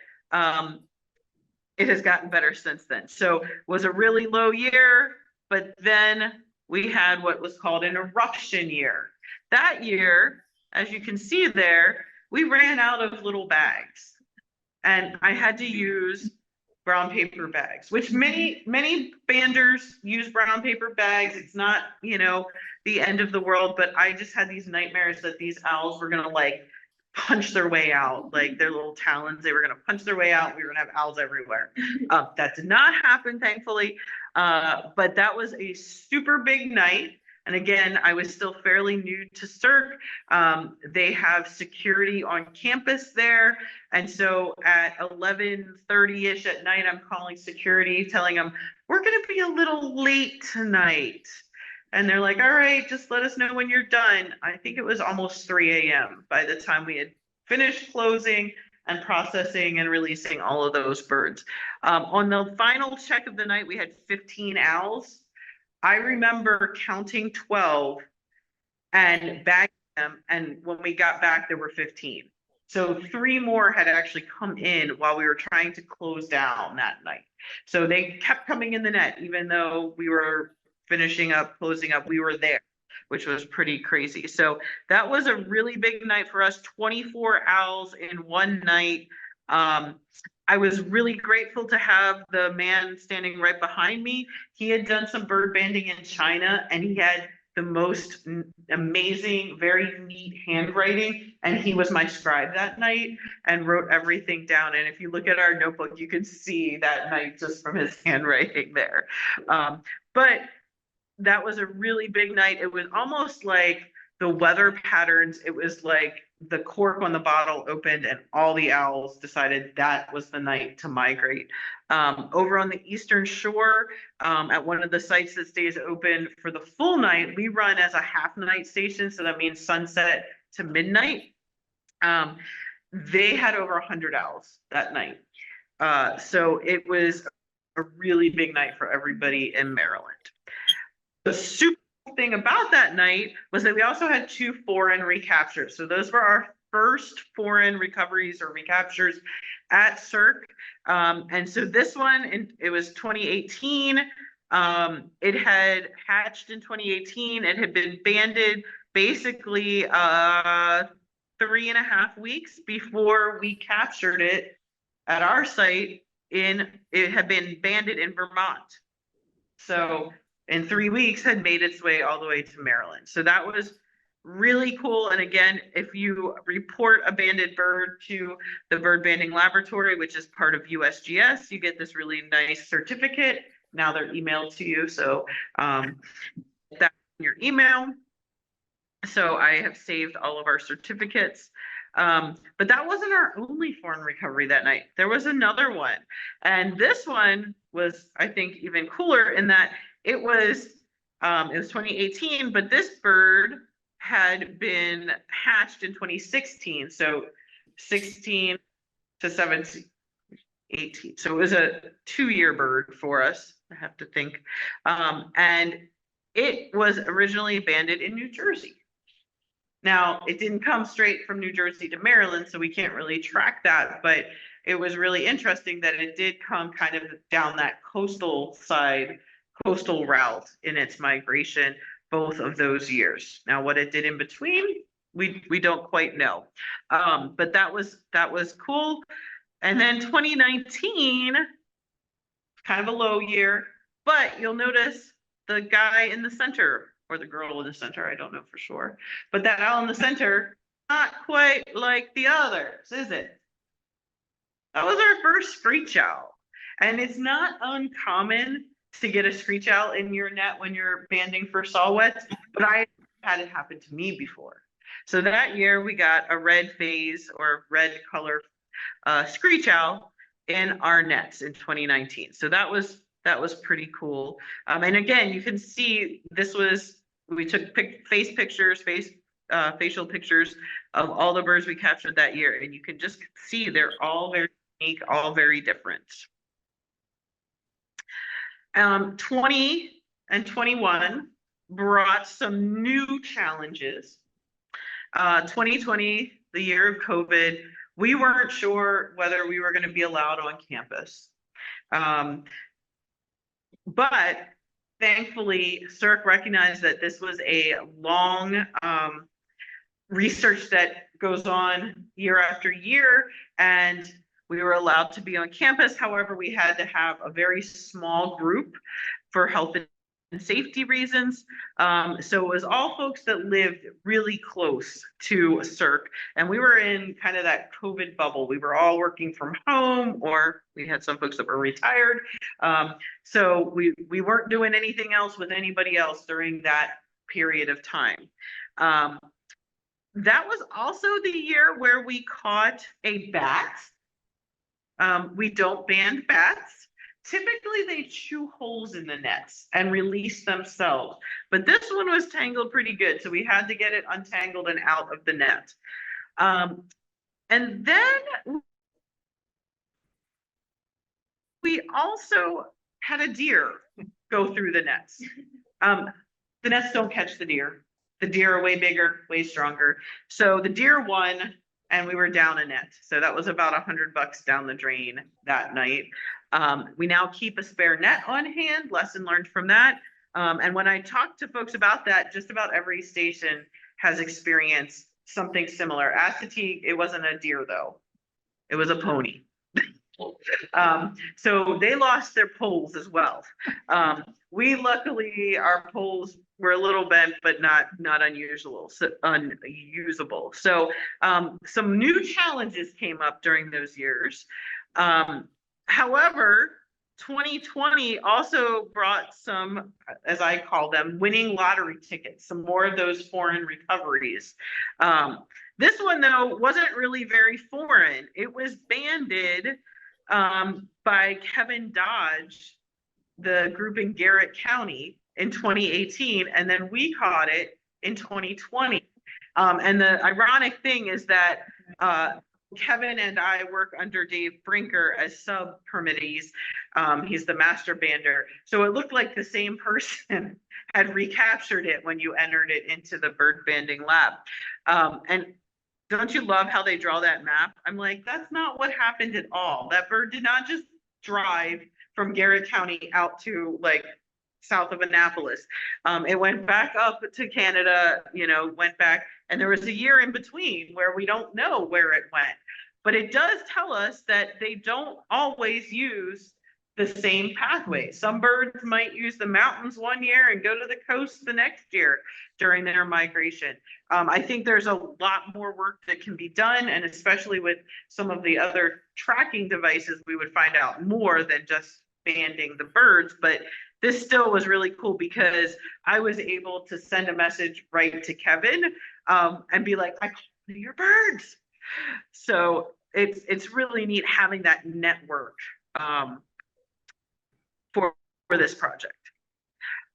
it has gotten better since then. So it was a really low year, but then we had what was called an eruption year. That year, as you can see there, we ran out of little bags, and I had to use brown paper bags, which many banders use brown paper bags. It's not, the end of the world, but I just had these nightmares that these owls were gonna like punch their way out, like their little talons, they were gonna punch their way out. We were gonna have owls everywhere. That did not happen, thankfully, but that was a super big night. And again, I was still fairly new to CERC. They have security on campus there. And so at 11:30-ish at night, I'm calling security, telling them, we're going to be a little late tonight. And they're like, all right, just let us know when you're done. I think it was almost 3 a.m. by the time we had finished closing and processing and releasing all of those birds. On the final check of the night, we had 15 owls. I remember counting 12 and bagging them, and when we got back, there were 15. So 3 more had actually come in while we were trying to close down that night. So they kept coming in the net, even though we were finishing up, closing up, we were there, which was pretty crazy. So that was a really big night for us, 24 owls in one night. I was really grateful to have the man standing right behind me. He had done some bird banding in China, and he had the most amazing, very neat handwriting. And he was my scribe that night and wrote everything down. And if you look at our notebook, you can see that night just from his handwriting there. But that was a really big night. It was almost like the weather patterns. It was like the cork on the bottle opened and all the owls decided that was the night to migrate. Over on the Eastern Shore, at one of the sites that stays open for the full night, we run as a half night station. So that means sunset to midnight. They had over 100 owls that night. So it was a really big night for everybody in Maryland. The super thing about that night was that we also had 2 foreign recaptures. So those were our first foreign recoveries or recaptures at CERC. And so this one, it was 2018. It had hatched in 2018. It had been banded basically 3.5 weeks before we captured it at our site. It had been banded in Vermont. So in 3 weeks had made its way all the way to Maryland. So that was really cool. And again, if you report a banded bird to the bird banding laboratory, which is part of USGS, you get this really nice certificate. Now they're emailed to you. So that's in your email. So I have saved all of our certificates. But that wasn't our only foreign recovery that night. There was another one. And this one was, I think, even cooler in that it was 2018, but this bird had been hatched in 2016. So 16 to 17, 18. So it was a 2-year bird for us, I have to think. And it was originally banded in New Jersey. Now, it didn't come straight from New Jersey to Maryland, so we can't really track that, but it was really interesting that it did come kind of down that coastal route in its migration, both of those years. Now, what it did in between, we don't quite know. But that was cool. And then 2019, kind of a low year, but you'll notice the guy in the center, or the girl in the center, I don't know for sure, but that owl in the center, not quite like the others, is it? That was our first screech owl. And it's not uncommon to get a screech owl in your net when you're banding for saw-whets, but I had it happen to me before. So that year we got a red phase or red color screech owl in our nets in 2019. So that was pretty cool. And again, you can see we took facial pictures of all the birds we captured that year, and you can just see they're all very unique, all very different. 20 and 21 brought some new challenges. 2020, the year of COVID, we weren't sure whether we were going to be allowed on campus. But thankfully, CERC recognized that this was a long research that goes on year after year, and we were allowed to be on campus. However, we had to have a very small group for health and safety reasons. So it was all folks that lived really close to CERC, and we were in kind of that COVID bubble. We were all working from home, or we had some folks that were retired. So we weren't doing anything else with anybody else during that period of time. That was also the year where we caught a bat. We don't ban bats. Typically, they chew holes in the nets and release themselves. But this one was tangled pretty good, so we had to get it untangled and out of the net. And then we also had a deer go through the nets. The nets don't catch the deer. The deer are way bigger, way stronger. So the deer won, and we were down a net. So that was about $100 down the drain that night. We now keep a spare net on hand, lesson learned from that. And when I talk to folks about that, just about every station has experienced something similar. Assateague, it wasn't a deer though. It was a pony. So they lost their poles as well. We luckily, our poles were a little bent, but not unusable. So some new challenges came up during those years. However, 2020 also brought some, as I call them, winning lottery tickets, some more of those foreign recoveries. This one, though, wasn't really very foreign. It was banded by Kevin Dodge, the group in Garrett County in 2018, and then we caught it in 2020. And the ironic thing is that Kevin and I work under Dave Brinker as sub-permittees. He's the master bander. So it looked like the same person had recaptured it when you entered it into the bird banding lab. And don't you love how they draw that map? I'm like, that's not what happened at all. That bird did not just drive from Garrett County out to like south of Annapolis. It went back up to Canada, went back, and there was a year in between where we don't know where it went. But it does tell us that they don't always use the same pathway. Some birds might use the mountains one year and go to the coast the next year during their migration. I think there's a lot more work that can be done, and especially with some of the other tracking devices, we would find out more than just banding the birds. But this still was really cool because I was able to send a message right to Kevin and be like, I caught one of your birds. So it's really neat having that network for this project.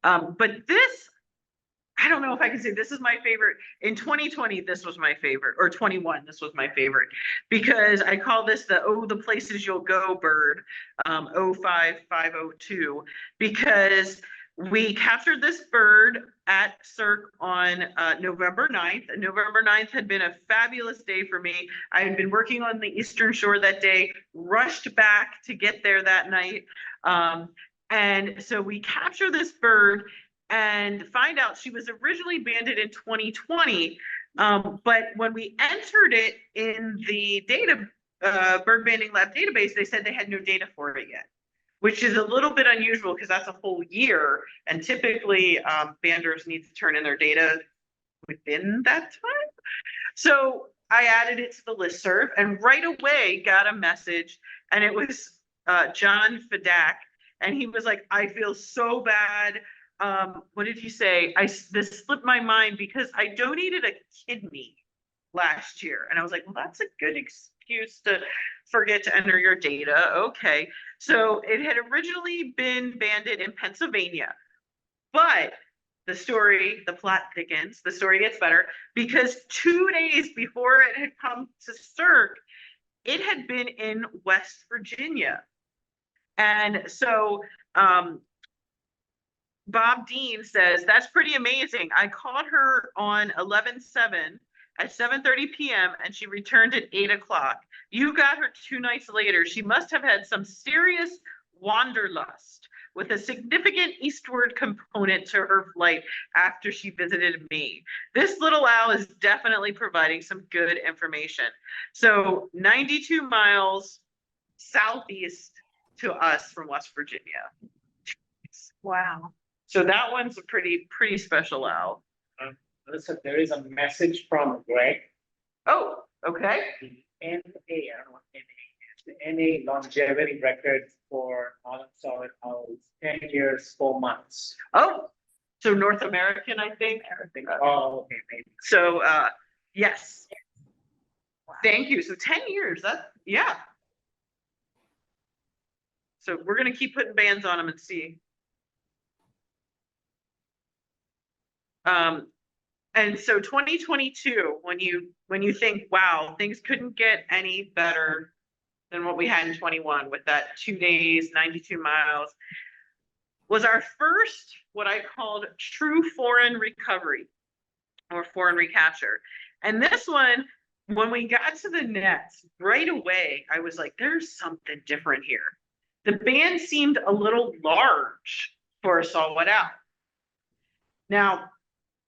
But this, I don't know if I can say this is my favorite. In 2020, this was my favorite, or 21, this was my favorite, because I call this the places you'll go bird, 05502, because we captured this bird at CERC on November 9th. November 9th had been a fabulous day for me. I had been working on the Eastern Shore that day, rushed back to get there that night. And so we capture this bird and find out she was originally banded in 2020. But when we entered it in the bird banding lab database, they said they had no data for it yet, which is a little bit unusual because that's a whole year. And typically banders need to turn in their data within that time. So I added it to the listserv and right away got a message, and it was John Fadak. And he was like, I feel so bad. what did you say? This slipped my mind because I donated a kidney last year. And I was like, well, that's a good excuse to forget to enter your data. Okay. So it had originally been banded in Pennsylvania, but the plot thickens, the story gets better because 2 days before it had come to Cirque, it had been in West Virginia. And so Bob Dean says, that's pretty amazing. I caught her on 11/7 at 7:30 p.m. and she returned at 8 o'clock. You got her 2 nights later. She must have had some serious wanderlust with a significant eastward component to her flight after she visited me. This little owl is definitely providing some good information. So 92 miles southeast to us from West Virginia. Wow. So that one's a pretty special owl. Listen, there is a message from Greg. Oh, okay. The NA, I don't know what NA is, the NA longevity record for Northern Saw-whet Owls, 10 years, 4 months. Oh, so North American, I think. Oh, okay, maybe. So, yes. Thank you. So 10 years, yeah. So we're going to keep putting bands on them and see. And so 2022, when you think, wow, things couldn't get any better than what we had in 21 with that 2 days, 92 miles, was our first, what I called true foreign recovery or foreign recapture. And this one, when we got to the nets, right away, I was like, there's something different here. The band seemed a little large for a saw-whet owl. Now,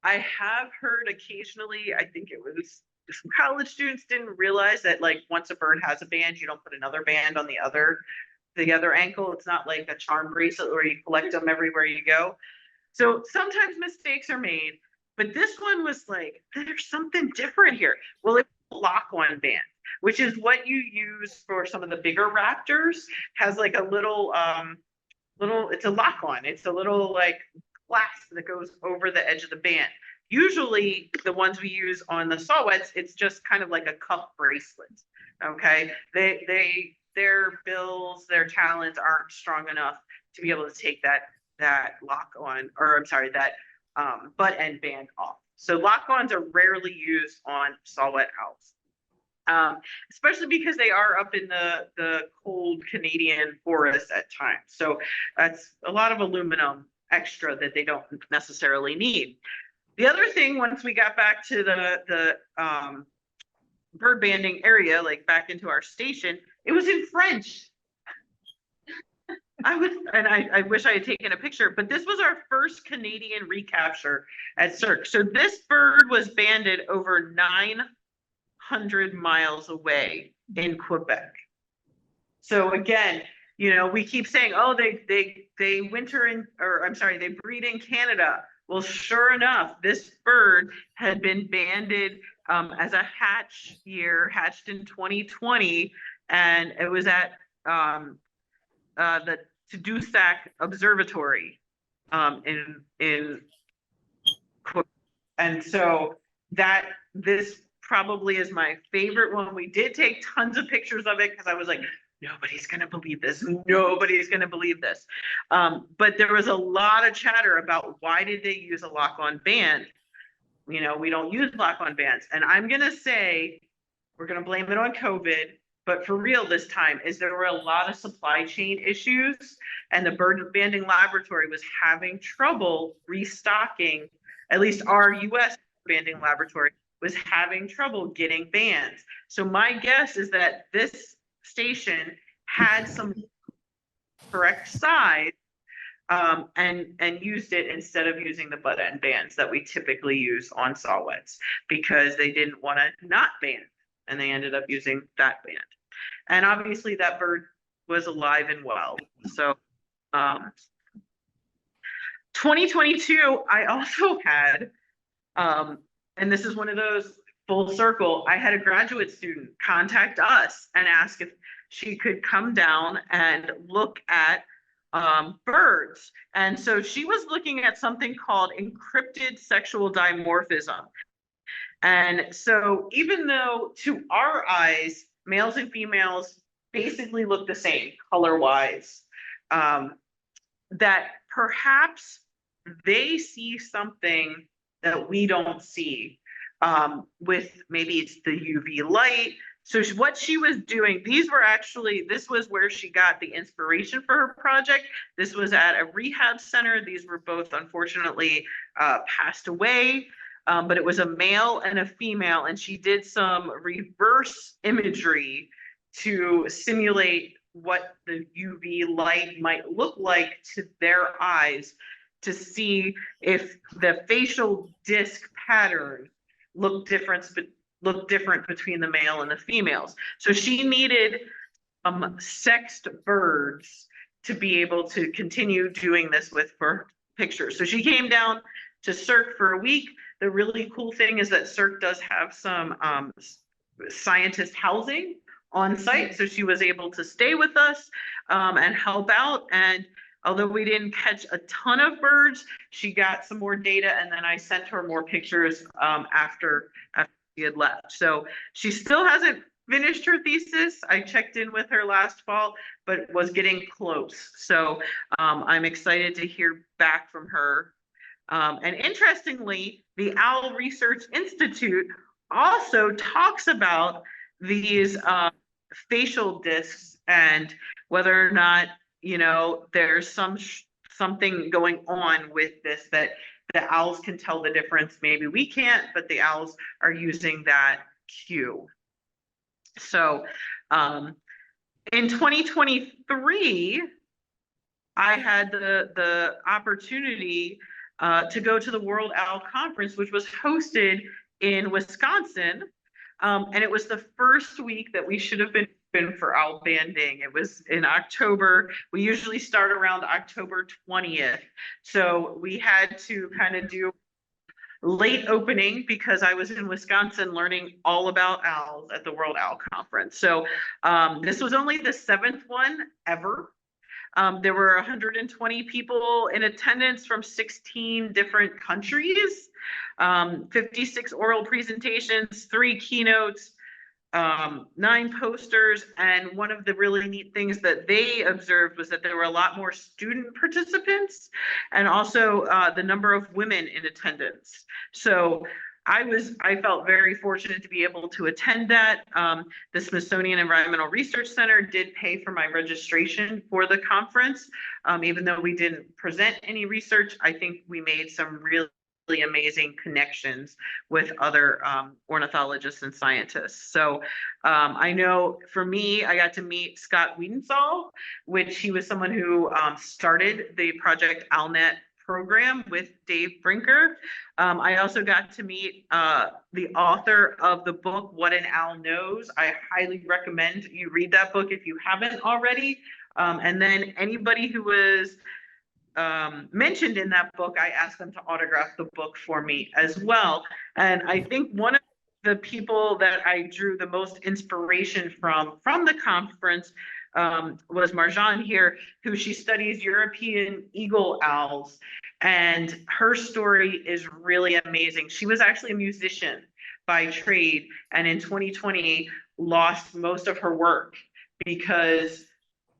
I have heard occasionally, I think it was some college students didn't realize that like once a bird has a band, you don't put another band on the other ankle. It's not like a charm bracelet where you collect them everywhere you go. So sometimes mistakes are made, but this one was like, there's something different here. Well, it's a lock-on band, which is what you use for some of the bigger raptors, has like a little, it's a lock-on. It's a little like clasp that goes over the edge of the band. Usually the ones we use on the saw-whets, it's just kind of like a cuff bracelet. Okay. Their bills, their talons aren't strong enough to be able to take that lock on, or I'm sorry, that butt end band off. So lock-ons are rarely used on saw-whet owls. Especially because they are up in the cold Canadian forest at times. So that's a lot of aluminum extra that they don't necessarily need. The other thing, once we got back to the bird banding area, like back into our station, it was in French. I wish I had taken a picture, but this was our first Canadian recapture at Cirque. So this bird was banded over 900 miles away in Quebec. So again, you know, we keep saying, oh, they winter in, or I'm sorry, they breed in Canada. Well, sure enough, this bird had been banded as a hatch year, hatched in 2020, and it was at the Tadoussac Observatory in Quebec. And so this probably is my favorite one. We did take tons of pictures of it because I was like, nobody's going to believe this. Nobody's going to believe this. But there was a lot of chatter about why did they use a lock-on band? You know, we don't use lock-on bands. And I'm going to say, we're going to blame it on COVID, but for real this time, is there were a lot of supply chain issues, and the bird banding laboratory was having trouble restocking, at least our US banding laboratory was having trouble getting bands. So my guess is that this station had some correct size and used it instead of using the butt end bands that we typically use on saw-whets, because they didn't want to not band, and they ended up using that band. And obviously that bird was alive and well. So 2022, I also had, and this is one of those full circle, I had a graduate student contact us and ask if she could come down and look at birds. And so she was looking at something called encrypted sexual dimorphism. And so even though to our eyes, males and females basically look the same color-wise, that perhaps they see something that we don't see, with maybe it's the UV light. So what she was doing, this was where she got the inspiration for her project. This was at a rehab center. These were both unfortunately passed away. But it was a male and a female, and she did some reverse imagery to simulate what the UV light might look like to their eyes, to see if the facial disc pattern looked different between the male and the females. So she needed sexed birds to be able to continue doing this with for pictures. So she came down to CERC for a week. The really cool thing is that CERC does have some scientist housing on site. So she was able to stay with us and help out. And although we didn't catch a ton of birds, she got some more data, and then I sent her more pictures after she had left. So she still hasn't finished her thesis. I checked in with her last fall, but was getting close. So I'm excited to hear back from her. And interestingly, the Owl Research Institute also talks about these facial discs and whether or not, there's something going on with this, that the owls can tell the difference. Maybe we can't, but the owls are using that cue. So in 2023, I had the opportunity to go to the World Owl Conference, which was hosted in Wisconsin. And it was the first week that we should have been for owl banding. It was in October. We usually start around October 20th. So we had to kind of do late opening because I was in Wisconsin learning all about owls at the World Owl Conference. So this was only the 7th one ever. There were 120 people in attendance from 16 different countries, 56 oral presentations, 3 keynotes, 9 posters. And one of the really neat things that they observed was that there were a lot more student participants, and also the number of women in attendance. So I felt very fortunate to be able to attend that. The Smithsonian Environmental Research Center did pay for my registration for the conference. Even though we didn't present any research, I think we made some really amazing connections with other ornithologists and scientists. So I know for me, I got to meet Scott Wiedenthal, which he was someone who started the Project Owlnet program with Dave Brinker. I also got to meet the author of the book, What an Owl Knows. I highly recommend you read that book if you haven't already. And then anybody who was mentioned in that book, I asked them to autograph the book for me as well. And I think one of the people that I drew the most inspiration from the conference was Marjan here, who she studies European eagle owls. And her story is really amazing. She was actually a musician by trade, and in 2020 lost most of her work because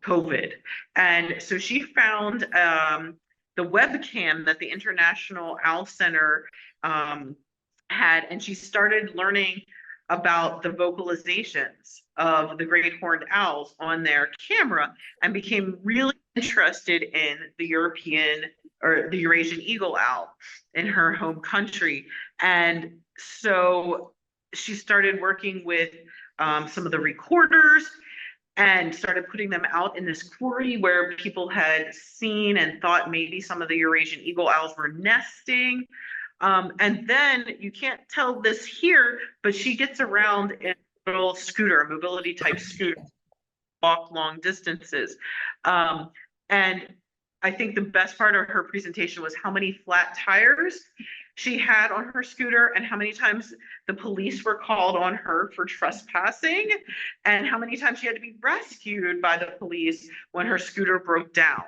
COVID. And so she found the webcam that the International Owl Center had, and she started learning about the vocalizations of the great horned owls on their camera, and became really interested in the Eurasian eagle owl in her home country. And so she started working with some of the recorders and started putting them out in this quarry where people had seen and thought maybe some of the Eurasian eagle owls were nesting. And then you can't tell this here, but she gets around in a little scooter, a mobility type scooter, walk long distances. And I think the best part of her presentation was how many flat tires she had on her scooter, and how many times the police were called on her for trespassing, and how many times she had to be rescued by the police when her scooter broke down.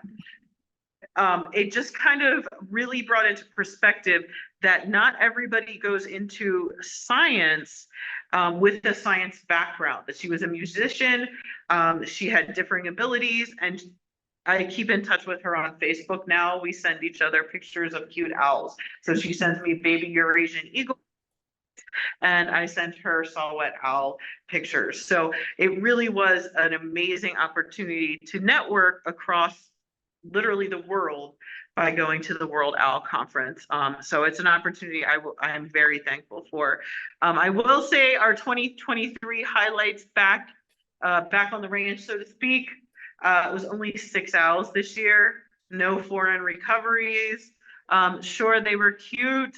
it just kind of really brought into perspective that not everybody goes into science with a science background, that she was a musician, she had differing abilities, and I keep in touch with her on Facebook now. We send each other pictures of cute owls. So she sends me baby Eurasian eagle, and I sent her saw-whet owl pictures. So it really was an amazing opportunity to network across literally the world by going to the World Owl Conference. So it's an opportunity I'm very thankful for. I will say our 2023 highlights back on the range, so to speak. It was only 6 owls this year, no foreign recoveries. Sure, they were cute,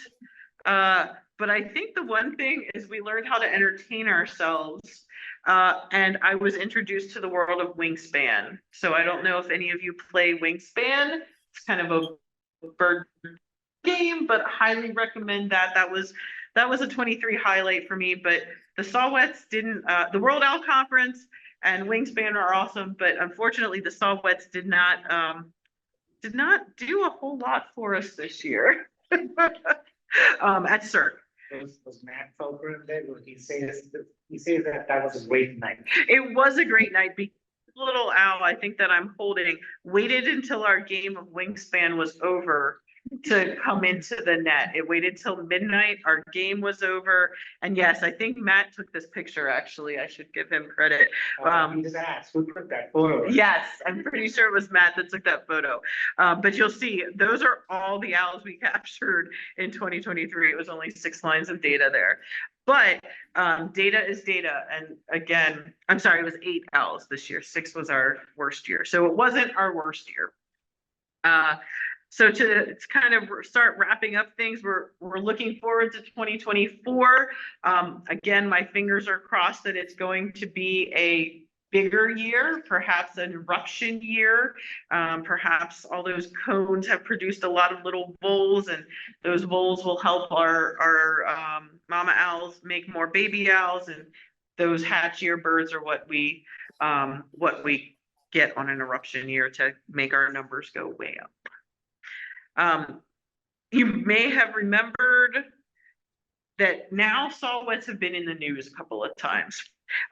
but I think the one thing is we learned how to entertain ourselves. And I was introduced to the world of Wingspan. So I don't know if any of you play Wingspan. It's kind of a bird game, but highly recommend that. That was a 23 highlight for me. But the Saw-whets didn't. The World Owl Conference and Wingspan are awesome, but unfortunately, the Saw-whets did not do a whole lot for us this year at CERC. Was Matt Felker in there? He says that was a great night. It was a great night. Because the little owl, I think that I'm holding, waited until our game of Wingspan was over to come into the net. It waited till midnight. Our game was over. And yes, I think Matt took this picture, actually. I should give him credit. He just asked who took that photo. Yes, I'm pretty sure it was Matt that took that photo. But you'll see, those are all the owls we captured in 2023. It was only 6 lines of data there. But data is data. And again, I'm sorry, it was 8 owls this year. 6 was our worst year. So it wasn't our worst year. So to kind of start wrapping up things, we're looking forward to 2024. Again, my fingers are crossed that it's going to be a bigger year, perhaps an eruption year. Perhaps all those cones have produced a lot of little voles, and those voles will help our mama owls make more baby owls, and those hatchier birds are what we get on an eruption year to make our numbers go way up. You may have remembered that now saw-whets have been in the news a couple of times.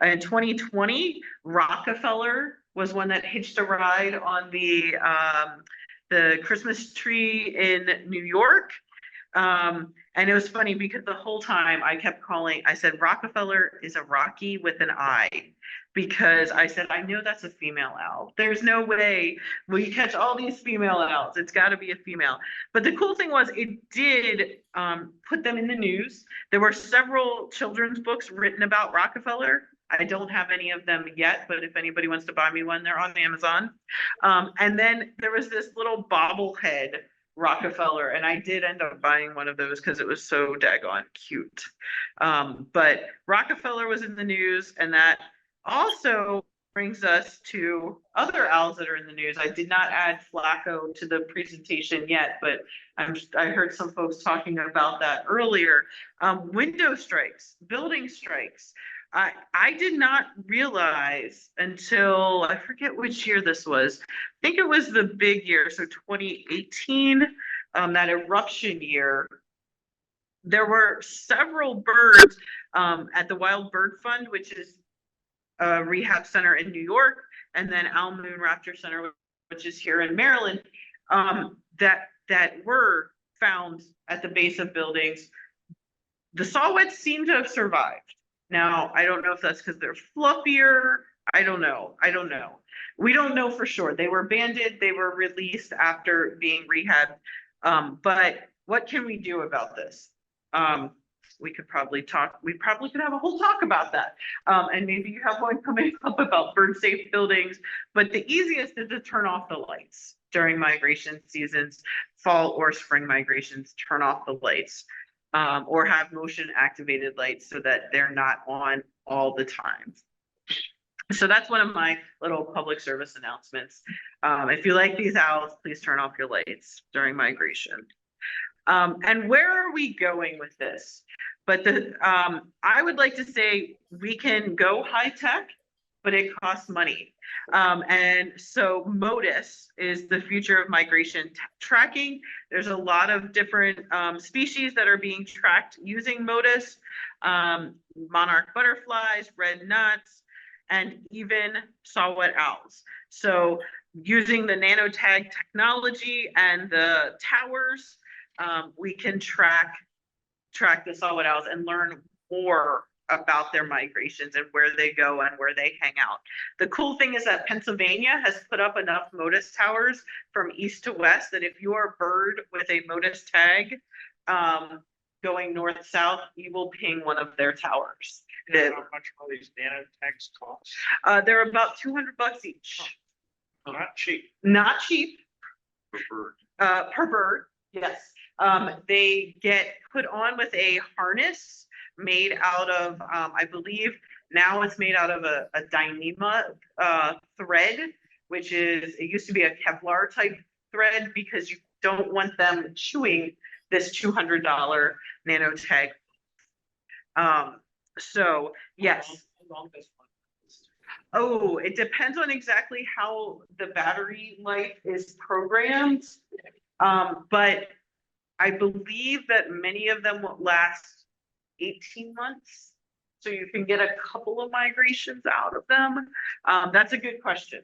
In 2020, Rockefeller was one that hitched a ride on the Christmas tree in New York. And it was funny because the whole time I kept I said, Rockefeller is a Rocky with an I, because I said, I know that's a female owl. There's no way we catch all these female owls. It's got to be a female. But the cool thing was it did put them in the news. There were several children's books written about Rockefeller. I don't have any of them yet, but if anybody wants to buy me one, they're on Amazon. And then there was this little bobblehead Rockefeller, and I did end up buying one of those because it was so daggone cute. But Rockefeller was in the news, and that also brings us to other owls that are in the news. I did not add Flacco to the presentation yet, but I heard some folks talking about that earlier. Window strikes, building strikes. I did not realize until, I forget which year this was. I think it was the big year, so 2018, that eruption year. There were several birds at the Wild Bird Fund, which is a rehab center in New York, and then Owl Moon Raptor Center, which is here in Maryland, that were found at the base of buildings. The saw-whets seem to have survived. Now, I don't know if that's because they're fluffier. I don't know. We don't know for sure. They were banded. They were released after being rehabbed. But what can we do about this? We could probably talk. We probably could have a whole talk about that. And maybe you have one coming up about bird safe buildings. But the easiest is to turn off the lights during migration seasons, fall or spring migrations. Turn off the lights. Or have motion activated lights so that they're not on all the time. So that's one of my little public service announcements. If you like these owls, please turn off your lights during migration. And where are we going with this? But I would like to say we can go high tech but it costs money. And so MODIS is the future of migration tracking. There's a lot of different species that are being tracked using MODIS, monarch butterflies, red nuts, and even saw-whet owls. So using the nanotag technology and the towers, we can track the saw-whet owls and learn more about their migrations and where they go and where they hang out. The cool thing is that Pennsylvania has put up enough MODIS towers from east to west that if you are a bird with a MODIS tag going north-south, you will ping one of their towers. How much all these nanotags cost? They're about $200 each. Not cheap. Not cheap. Preferred. Per bird, yes. They get put on with a harness made out of, I believe now it's made out of a Dyneema thread, which is, it used to be a Kevlar type thread because you don't want them chewing this $200 nanotag. So yes. How long does one last? Oh, it depends on exactly how the battery life is programmed. But I believe that many of them will last 18 months. So you can get a couple of migrations out of them. That's a good question.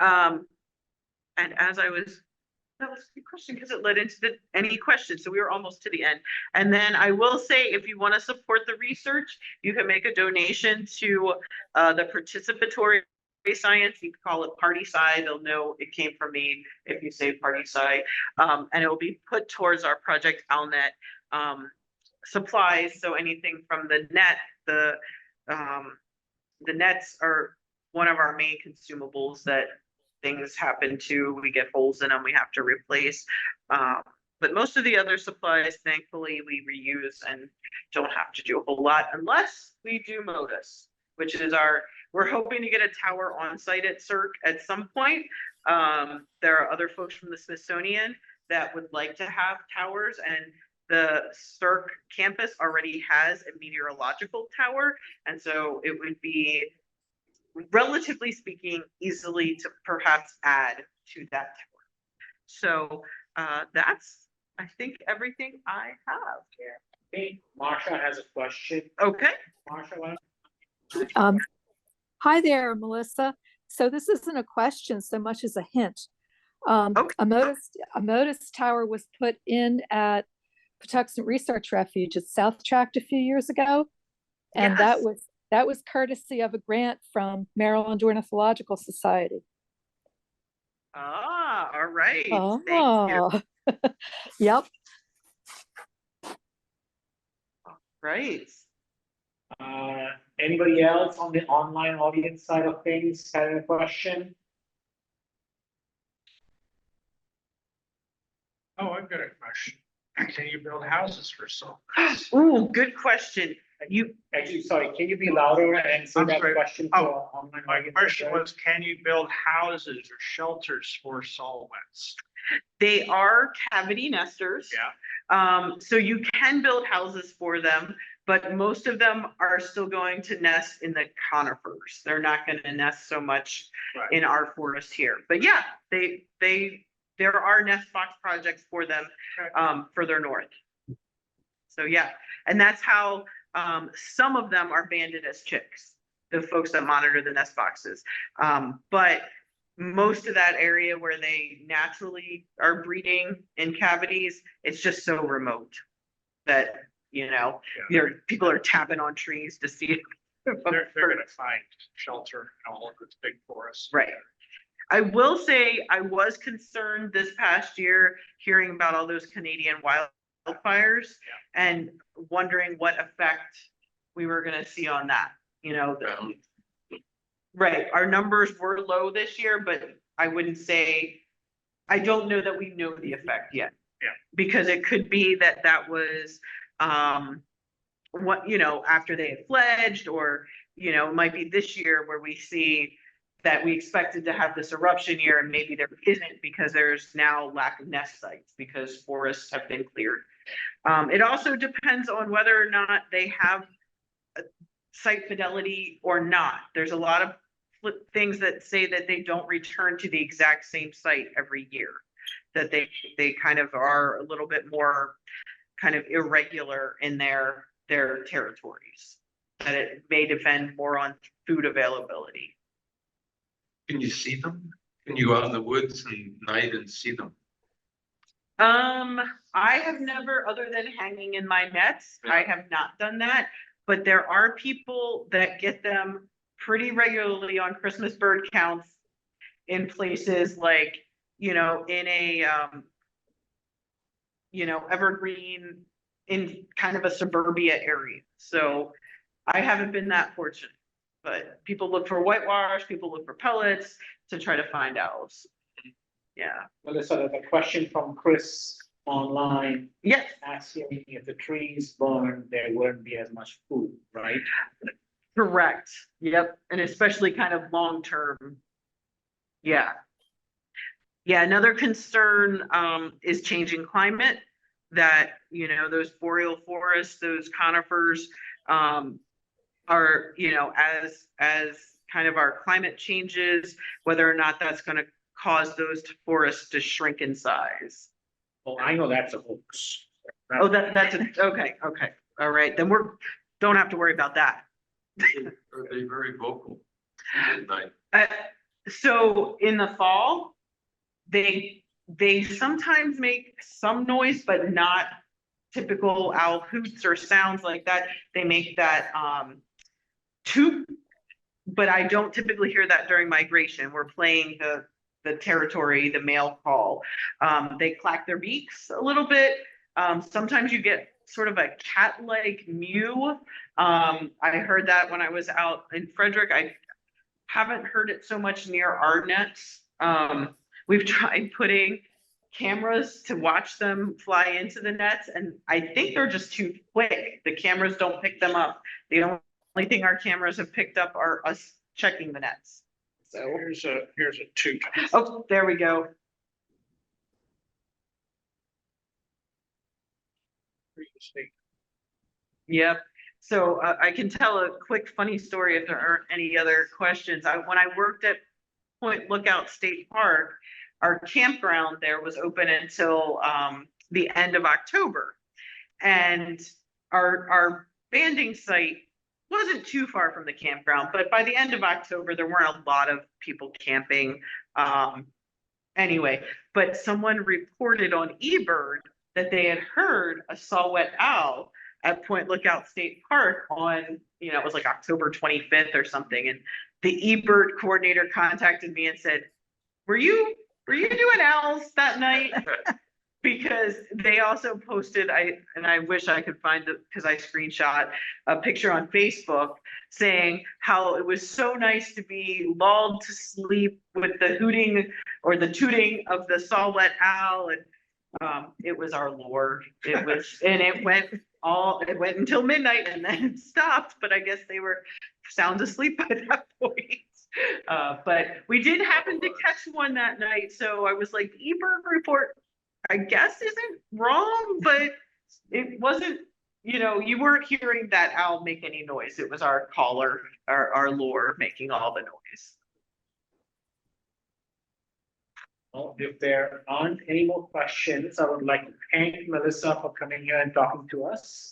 And as I was, that was a good question because it led into any questions. So we were almost to the end. And then I will say, if you want to support the research, you can make a donation to the participatory science. You can call it Party Sci. They'll know it came from me if you say Party Sci. And it will be put towards our Project Owlnet supplies. So anything from the net, the nets are one of our main consumables that things happen to. We get holes in them, we have to replace. But most of the other supplies, thankfully, we reuse and don't have to do a whole lot unless we do MODIS, which is we're hoping to get a tower on site at CERC at some point. There are other folks from the Smithsonian that would like to have towers, and the CERC campus already has a meteorological tower. And so it would be, relatively speaking, easily to perhaps add to that tower. So that's, I think, everything I have here. Hey, Marsha has a question. Okay. Marsha, why don't Hi there, Melissa. So this isn't a question so much as a hint. Okay. A MODIS tower was put in at Patuxent Research Refuge at South Tract a few years ago. And Yes. that was courtesy of a grant from Maryland Ornithological Society. Ah, all right. Thank you. Oh, yep. Right. Anybody else on the online audience side of things had a question? Oh, I've got a question. Can you build houses for so? Ooh, good question. Actually, sorry, can you be louder and say I'm that sorry. question to Oh, our online My audience? question was, can you build houses or shelters for saw-whets? They are cavity nesters. Yeah. So you can build houses for them, but most of them are still going to nest in the conifers. They're not going to nest so much Right. in our forest here. But yeah, there are nest box projects for them further north. So yeah, and that's how some of them are banded as chicks, the folks that monitor the nest boxes. But most of that area where they naturally are breeding in cavities, it's just so remote that, people are tapping on trees to see. They're gonna find shelter in all of this big forest. Right. I will say I was concerned this past year hearing about all those Canadian wildfires and wondering what effect we were going to see on that. Right. Our numbers were low this year, but I wouldn't say, I don't know that we know the effect yet. Yeah. Because it could be that was after they had fledged, or it might be this year where we see that we expected to have this eruption year and maybe there isn't because there's now lack of nest sites because forests have been cleared. It also depends on whether or not they have site fidelity or not. There's a lot of things that say that they don't return to the exact same site every year, that they kind of are a little bit more kind of irregular in their territories, that it may depend more on food availability. Can you see them? Can you go out in the woods and night and see them? I have never, other than hanging in my nets, I have not done that, but there are people that get them pretty regularly on Christmas bird counts in places like, in a, evergreen, in kind of a suburbia area. So I haven't been that fortunate, but people look for whitewash, people look for pellets to try to find owls. Yeah. Well, there's sort of a question from Chris online Yes. asking if the trees burn, there wouldn't be as much food, right? Correct. Yep. And especially kind of long term. Yeah. Yeah. Another concern is changing climate, that, those boreal forests, those conifers are, as kind of our climate changes, whether or not that's going to cause those forests to shrink in size. Oh, I know that's a hoax. Oh, that's okay. All right. Then don't have to worry about that. Are they very vocal at night? So in the fall, they sometimes make some noise, but not typical owl hoots or sounds like that. They make that toot, but I don't typically hear that during migration. We're playing the territory, the male call. They clack their beaks a little bit. Sometimes you get sort of a cat-like mew. I heard that when I was out in Frederick. I haven't heard it so much near our nets. We've tried putting cameras to watch them fly into the nets, and I think they're just too quick. The cameras don't pick them up. The only thing our cameras have picked up are us checking the nets. So Here's a toot. oh, there we go. Yep. So I can tell a quick funny story if there aren't any other questions. When I worked at Point Lookout State Park, our campground there was open until the end of October. And our banding site wasn't too far from the campground, but by the end of October, there weren't a lot of people camping. Anyway, but someone reported on eBird that they had heard a saw-whet owl at Point Lookout State Park on, it was like October 25th or something. And the eBird coordinator contacted me and said, were you doing owls that night? Because they also posted, and I wish I could find it because I screenshot a picture on Facebook saying how it was so nice to be lulled to sleep with the hooting or the tooting of the saw-whet owl. And it was our lure. It was, and it went until midnight and then it stopped, but I guess they were sound asleep by that point. But we did happen to catch one that night. So I was like, eBird report, I guess isn't wrong, but it wasn't, you weren't hearing that owl make any noise. It was our caller, our lure making all the noise. Well, if there aren't any more questions, I would like to thank Melissa for coming here and talking to us.